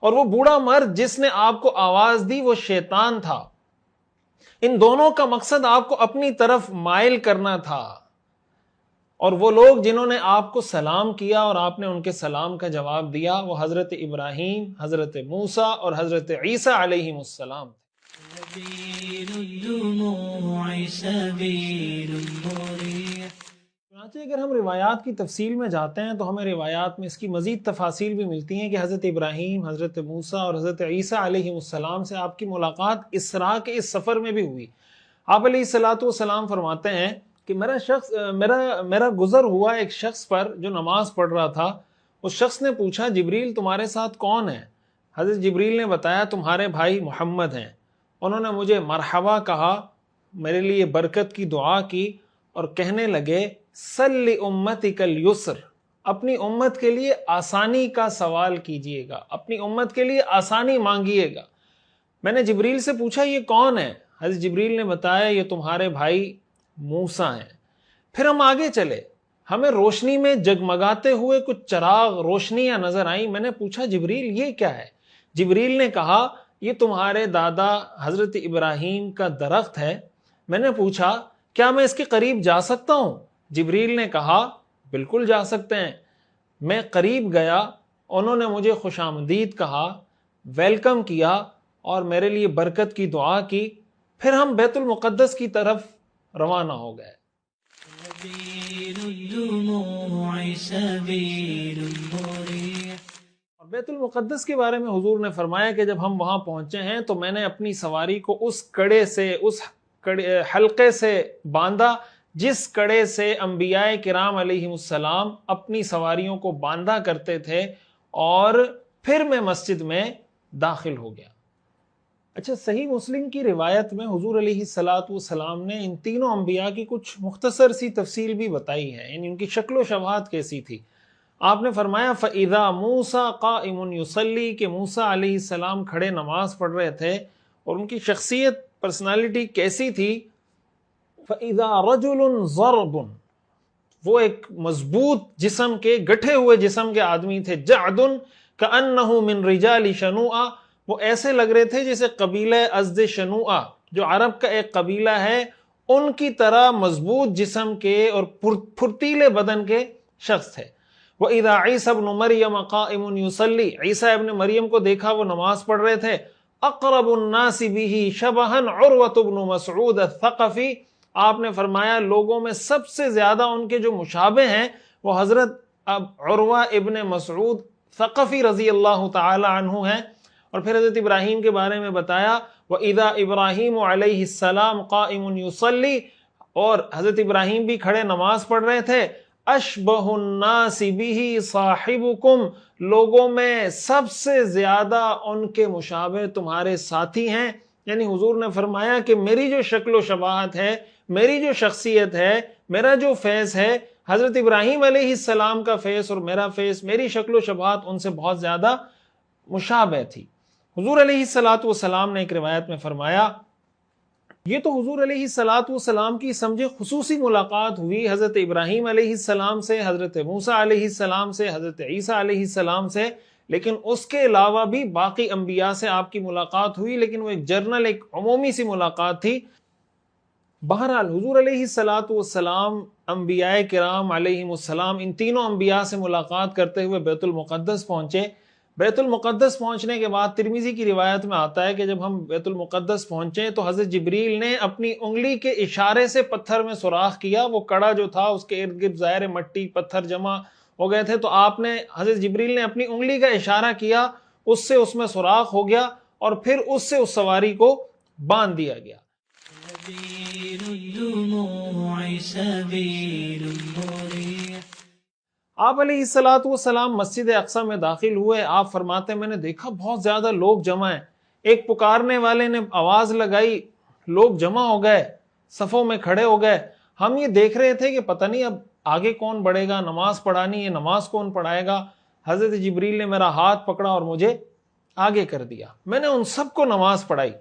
اور وہ بوڑھا مرد جس نے آپ کو آواز دی وہ شیطان تھا. ان دونوں کا مقصد آپ کو اپنی طرف مائل کرنا تھا. اور وہ لوگ جنہوں نے آپ کو سلام کیا اور آپ نے ان کے سلام کا جواب دیا وہ حضرت ابراہیم, حضرت موسیٰ اور حضرت عیسیٰ علیہ السلام. چنانچہ اگر ہم روایات کی تفصیل میں جاتے ہیں تو ہمیں روایات میں اس کی مزید تفاصیل بھی ملتی ہیں کہ حضرت ابراہیم, حضرت موسیٰ اور حضرت عیسیٰ علیہ السلام سے آپ کی ملاقات اسراء کے اس سفر میں بھی ہوئی. آپ علیہ السلام فرماتے ہیں کہ میرا گزر ہوا ایک شخص پر جو نماز پڑھ رہا تھا. اس شخص نے پوچھا جبریل تمہارے ساتھ کون ہے؟ حضرت جبریل نے بتایا تمہارے بھائی محمد ہیں. انہوں نے مجھے مرحبا کہا, میرے لیے برکت کی دعا کی اور کہنے لگے صلی امتک الیسر, اپنی امت کے لیے آسانی کا سوال کیجئے گا, اپنی امت کے لیے آسانی مانگیے گا. میں نے جبریل سے پوچھا یہ کون ہے؟ حضرت جبریل نے بتایا یہ تمہارے بھائی موسیٰ ہیں. پھر ہم آگے چلے, ہمیں روشنی میں جگمگاتے ہوئے کچھ چراغ روشنیاں نظر آئیں. میں نے پوچھا جبریل یہ کیا ہے؟ جبریل نے کہا یہ تمہارے دادا حضرت ابراہیم کا درخت ہے. میں نے پوچھا کیا میں اس کے قریب جا سکتا ہوں؟ جبریل نے کہا بالکل جا سکتے ہیں. میں قریب گیا, انہوں نے مجھے خوش آمدید کہا, ویلکم کیا اور میرے لیے برکت کی دعا کی. پھر ہم بیت المقدس کی طرف روانہ ہو گئے. اور بیت المقدس کے بارے میں حضور نے فرمایا کہ جب ہم وہاں پہنچے ہیں تو میں نے اپنی سواری کو اس حلقے سے باندھا جس کڑے سے انبیاء کرام علیہ السلام اپنی سواریوں کو باندھا کرتے تھے, اور پھر میں مسجد میں داخل ہو گیا. اچھا, صحیح مسلم کی روایت میں حضور علیہ السلام نے ان تینوں انبیاء کی کچھ مختصر سی تفصیل بھی بتائی ہے, یعنی ان کی شکل و شباہت کیسی تھی. آپ نے فرمایا فَإِذَا مُوسَىٰ قَائِمٌ يُصَلِّي کہ موسیٰ علیہ السلام کھڑے نماز پڑھ رہے تھے, اور ان کی شخصیت پرسنالٹی کیسی تھی. فَإِذَا رَجُلٌ ضَرْبٌ وہ ایک مضبوط جسم کے, گٹھے ہوئے جسم کے آدمی تھے. جَعْدٌ كَأَنَّهُ مِن رِجَالِ شَنُوءَ وہ ایسے لگ رہے تھے جیسے قبیلہ ازد شنوءہ جو عرب کا ایک قبیلہ ہے ان کی طرح مضبوط جسم کے اور پھرتیلے بدن کے شخص تھے. وَإِذَا عِيسَى ابْنُ مَرْيَمَ قَائِمٌ يُصَلِّي، عیسیٰ ابن مریم کو دیکھا وہ نماز پڑھ رہے تھے. اقرب الناس به شبہا عروۃ بن مسعود الثقفی، آپ نے فرمایا لوگوں میں سب سے زیادہ ان کے جو مشابہ ہیں وہ حضرت عروہ ابن مسعود ثقفی رضی اللہ تعالی عنہ ہیں. اور پھر حضرت ابراہیم کے بارے میں بتایا وَإِذَا إِبْرَاهِيمُ عَلَيْهِ السَّلَامُ قَائِمٌ يُصَلِّي، اور حضرت ابراہیم بھی کھڑے نماز پڑھ رہے تھے. اشبہ الناس بہ صاحبکم، لوگوں میں سب سے زیادہ ان کے مشابہ تمہارے ساتھی ہیں. یعنی حضور نے فرمایا کہ میری جو شکل و شباہت ہے، میری جو شخصیت ہے، میرا جو فیض ہے، حضرت ابراہیم علیہ السلام کا فیض اور میرا فیض، میری شکل و شباہت ان سے بہت زیادہ مشابہ تھی. حضور علیہ السلام نے ایک روایت میں فرمایا، یہ تو حضور علیہ السلام کی سمجھے خصوصی ملاقات ہوئی حضرت ابراہیم علیہ السلام سے، حضرت موسیٰ علیہ السلام سے، حضرت عیسیٰ علیہ السلام سے، لیکن اس کے علاوہ بھی باقی انبیاء سے آپ کی ملاقات ہوئی، لیکن وہ ایک جرنل، ایک عمومی سی ملاقات تھی. بہرحال حضور علیہ السلام انبیاء کرام علیہم السلام ان تینوں انبیاء سے ملاقات کرتے ہوئے بیت المقدس پہنچے. بیت المقدس پہنچنے کے بعد ترمذی کی روایت میں آتا ہے کہ جب ہم بیت المقدس پہنچے تو حضرت جبریل نے اپنی انگلی کے اشارے سے پتھر میں سوراخ کیا. وہ کڑا جو تھا اس کے ارد گرد ظاہر مٹی پتھر جمع ہو گئے تھے، تو آپ نے حضرت جبریل نے اپنی انگلی کا اشارہ کیا، اس سے اس میں سوراخ ہو گیا اور پھر اس سے اس سواری کو باندھ دیا گیا. آپ علیہ السلام مسجد اقصی میں داخل ہوئے. آپ فرماتے میں نے دیکھا بہت زیادہ لوگ جمع ہیں. ایک پکارنے والے نے آواز لگائی، لوگ جمع ہو گئے، صفوں میں کھڑے ہو گئے. ہم یہ دیکھ رہے تھے کہ پتہ نہیں اب آگے کون بڑھے گا، نماز پڑھانی ہے، نماز کون پڑھائے گا. حضرت جبریل نے میرا ہاتھ پکڑا اور مجھے آگے کر دیا. میں نے ان سب کو نماز پڑھائی.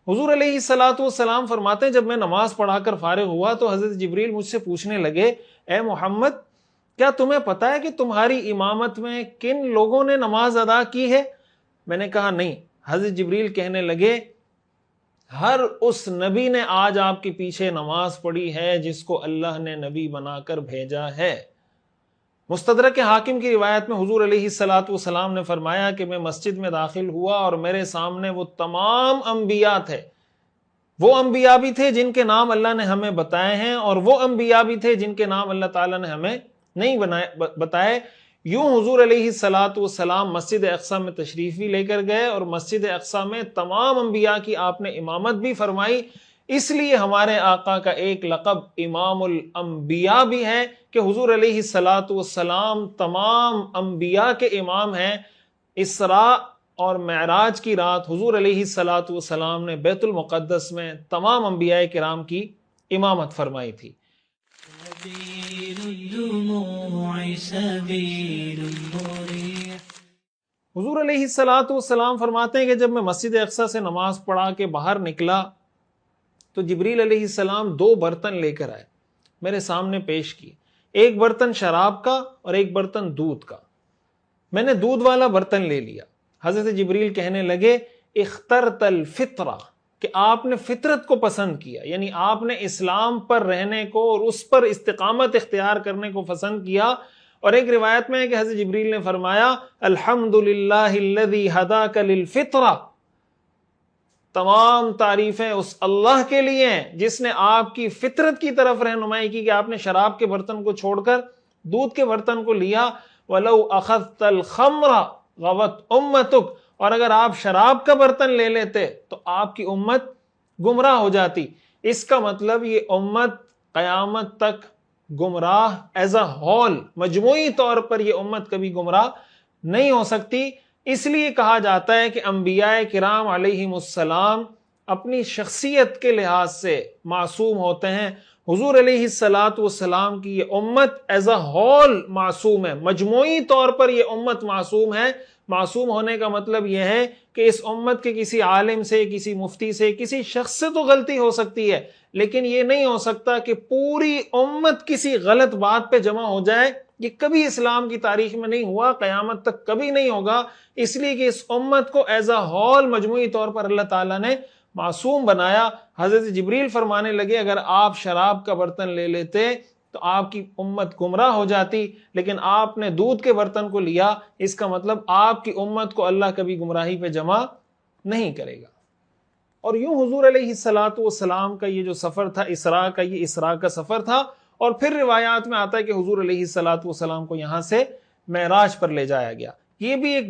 حضور علیہ السلام فرماتے ہیں جب میں نماز پڑھا کر فارغ ہوا تو حضرت جبریل مجھ سے پوچھنے لگے، اے محمد کیا تمہیں پتا ہے کہ تمہاری امامت میں کن لوگوں نے نماز ادا کی ہے؟ میں نے کہا نہیں. حضرت جبریل کہنے لگے ہر اس نبی نے آج آپ کے پیچھے نماز پڑھی ہے جس کو اللہ نے نبی بنا کر بھیجا ہے. مستدرک حاکم کی روایت میں حضور علیہ السلام نے فرمایا کہ میں مسجد میں داخل ہوا اور میرے سامنے وہ تمام انبیاء تھے. وہ انبیاء بھی تھے جن کے نام اللہ نے ہمیں بتائے ہیں اور وہ انبیاء بھی تھے جن کے نام اللہ تعالیٰ نے ہمیں نہیں بتائے. یوں حضور علیہ السلام مسجد اقصی میں تشریف بھی لے کر گئے اور مسجد اقصی میں تمام انبیاء کی آپ نے امامت بھی فرمائی. اس لیے ہمارے آقا کا ایک لقب امام الانبیاء بھی ہے کہ حضور علیہ السلام تمام انبیاء کے امام ہیں. اسراء اور معراج کی رات حضور علیہ السلام نے بیت المقدس میں تمام انبیاء کرام کی امامت فرمائی تھی. حضور علیہ السلام فرماتے ہیں کہ جب میں مسجد اقصی سے نماز پڑھا کے باہر نکلا تو جبریل علیہ السلام 2 برتن لے کر آئے، میرے سامنے پیش کیے. ایک برتن شراب کا اور ایک برتن دودھ کا. میں نے دودھ والا برتن لے لیا. حضرت جبریل کہنے لگے اخترت الفطرہ، کہ آپ نے فطرت کو پسند کیا، یعنی آپ نے اسلام پر رہنے کو اور اس پر استقامت اختیار کرنے کو پسند کیا. اور ایک روایت میں ہے کہ حضرت جبریل نے فرمایا الحمدللہ الذی ہداک للفطرہ، تمام تعریفیں اس اللہ کے لیے ہیں جس نے آپ کی فطرت کی طرف رہنمائی کی کہ آپ نے شراب کے برتن کو چھوڑ کر دودھ کے برتن کو لیا. وَلَوْ أَخَذْتَ الْخَمْرَ غَوَتْ أُمَّتُكَ، اور اگر آپ شراب کا برتن لے لیتے تو آپ کی امت گمراہ ہو جاتی. اس کا مطلب یہ امت قیامت تک گمراہ ایز اے ہول، مجموعی طور پر یہ امت کبھی گمراہ نہیں ہو سکتی. اس لیے کہا جاتا ہے کہ انبیاء کرام علیہم السلام اپنی شخصیت کے لحاظ سے معصوم ہوتے ہیں. حضور علیہ السلام کی یہ امت ایز اے ہول معصوم ہے، مجموعی طور پر یہ امت معصوم ہے. معصوم ہونے کا مطلب یہ ہے کہ اس امت کے کسی عالم سے، کسی مفتی سے، کسی شخص سے تو غلطی ہو سکتی ہے، لیکن یہ نہیں ہو سکتا کہ پوری امت کسی غلط بات پہ جمع ہو جائے. یہ کبھی اسلام کی تاریخ میں نہیں ہوا، قیامت تک کبھی نہیں ہوگا. اس لیے کہ اس امت کو ایز اے ہول مجموعی طور پر اللہ تعالیٰ نے معصوم بنایا. حضرت جبریل فرمانے لگے اگر آپ شراب کا برتن لے لیتے تو آپ کی امت گمراہ ہو جاتی، لیکن آپ نے دودھ کے برتن کو لیا، اس کا مطلب آپ کی امت کو اللہ کبھی گمراہی پہ جمع نہیں کرے گا۔ اور یوں حضور علیہ الصلوۃ والسلام کا یہ جو سفر تھا اسراء کا، یہ اسراء کا سفر تھا، اور پھر روایات میں آتا ہے کہ حضور علیہ الصلوۃ والسلام کو یہاں سے معراج پر لے جایا گیا۔ یہ بھی ایک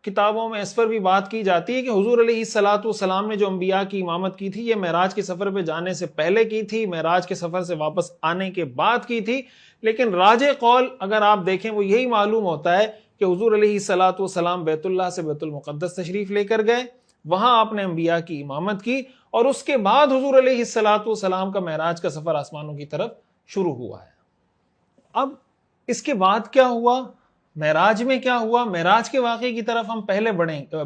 کتابوں میں اس پر بھی بات کی جاتی ہے کہ حضور علیہ الصلوۃ والسلام نے جو انبیاء کی امامت کی تھی یہ معراج کے سفر پہ جانے سے پہلے کی تھی، معراج کے سفر سے واپس آنے کے بعد کی تھی، لیکن راجح قول اگر آپ دیکھیں وہ یہی معلوم ہوتا ہے کہ حضور علیہ الصلوۃ والسلام بیت اللہ سے بیت المقدس تشریف لے کر گئے، وہاں آپ نے انبیاء کی امامت کی، اور اس کے بعد حضور علیہ الصلوۃ والسلام کا معراج کا سفر آسمانوں کی طرف شروع ہوا ہے۔ اب اس کے بعد کیا ہوا، معراج میں کیا ہوا؟ معراج کے واقعے کی طرف ہم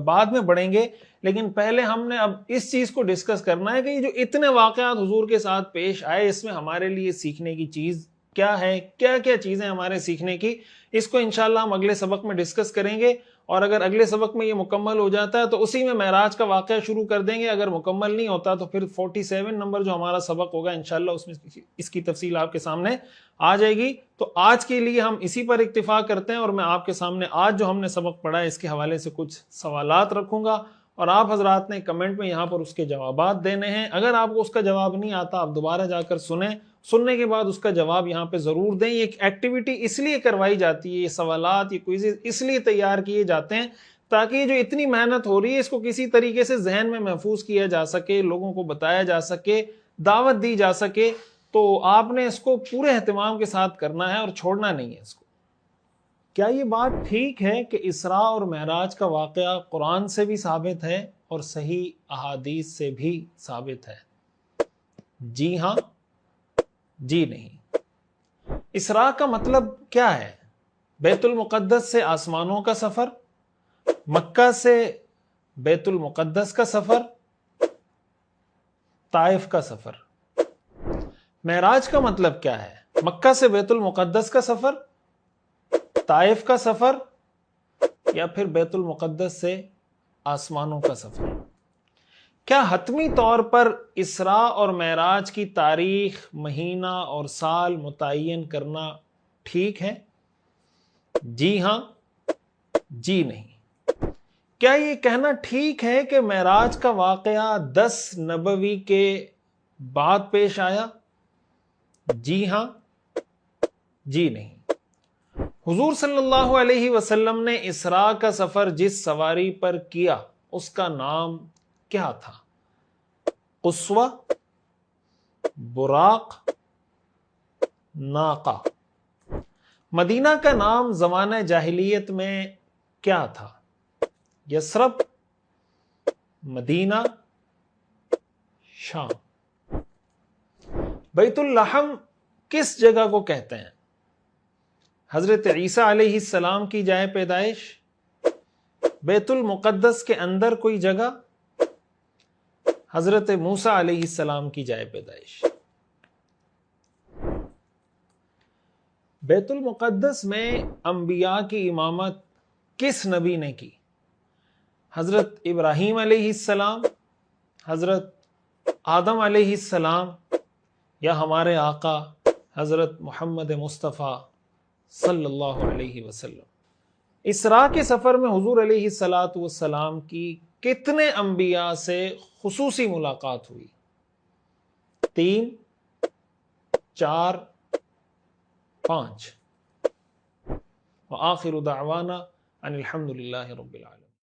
بعد میں بڑھیں گے، لیکن پہلے ہم نے اب اس چیز کو ڈسکس کرنا ہے کہ یہ جو اتنے واقعات حضور کے ساتھ پیش آئے، اس میں ہمارے لیے سیکھنے کی چیز کیا ہے، کیا کیا چیزیں ہمارے سیکھنے کی، اس کو انشاءاللہ ہم اگلے سبق میں ڈسکس کریں گے، اور اگر اگلے سبق میں یہ مکمل ہو جاتا ہے تو اسی میں معراج کا واقعہ شروع کر دیں گے، اگر مکمل نہیں ہوتا تو پھر 47 نمبر جو ہمارا سبق ہوگا انشاءاللہ اس میں اس کی تفصیل آپ کے سامنے آ جائے گی۔ تو آج کے لیے ہم اسی پر اکتفا کرتے ہیں، اور میں آپ کے سامنے آج جو ہم نے سبق پڑھا ہے اس کے حوالے سے کچھ سوالات رکھوں گا، اور آپ حضرات نے کمنٹ میں یہاں پر اس کے جوابات دینے ہیں۔ اگر آپ کو اس کا جواب نہیں آتا آپ دوبارہ جا کر سنیں، سننے کے بعد اس کا جواب یہاں پہ ضرور دیں۔ یہ ایک ایکٹیویٹی اس لیے کروائی جاتی ہے، یہ سوالات، یہ کوئزز اس لیے تیار کیے جاتے ہیں تاکہ یہ جو اتنی محنت ہو رہی ہے اس کو کسی طریقے سے ذہن میں محفوظ کیا جا سکے، لوگوں کو بتایا جا سکے، دعوت دی جا سکے۔ تو آپ نے اس کو پورے اہتمام کے ساتھ کرنا ہے اور چھوڑنا نہیں ہے اس کو۔ کیا یہ بات ٹھیک ہے کہ اسراء اور معراج کا واقعہ قرآن سے بھی ثابت ہے اور صحیح احادیث سے بھی ثابت ہے؟ جی ہاں، جی نہیں۔ اسراء کا مطلب کیا ہے؟ بیت المقدس سے آسمانوں کا سفر، مکہ سے بیت المقدس کا سفر، طائف کا سفر۔ معراج کا مطلب کیا ہے؟ مکہ سے بیت المقدس کا سفر، طائف کا سفر، یا پھر بیت المقدس سے آسمانوں کا سفر۔ کیا حتمی طور پر اسراء اور معراج کی تاریخ، مہینہ اور سال متعین کرنا ٹھیک ہے؟ جی ہاں، جی نہیں۔ کیا یہ کہنا ٹھیک ہے کہ معراج کا واقعہ 10 نبوی کے بعد پیش آیا؟ جی ہاں، جی نہیں۔ حضور صلی اللہ علیہ وسلم نے اسراء کا سفر جس سواری پر کیا اس کا نام کیا تھا؟ قصوہ، براق، ناقہ۔ مدینہ کا نام زمانہ جاہلیت میں کیا تھا؟ یثرب، مدینہ، شام۔ بیت اللحم کس جگہ کو کہتے ہیں؟ حضرت عیسیٰ علیہ السلام کی جائے پیدائش، بیت المقدس کے اندر کوئی جگہ، حضرت موسیٰ علیہ السلام کی جائے پیدائش۔ بیت المقدس میں انبیاء کی امامت کس نبی نے کی؟ حضرت ابراہیم علیہ السلام، حضرت آدم علیہ السلام، یا ہمارے آقا حضرت محمد مصطفیٰ صلی اللہ علیہ وسلم۔ اسراء کے سفر میں حضور علیہ الصلوۃ والسلام کی کتنے انبیاء سے خصوصی ملاقات ہوئی؟ 3، 4، 5۔ وآخر دعوانا ان الحمد للہ رب العالمین۔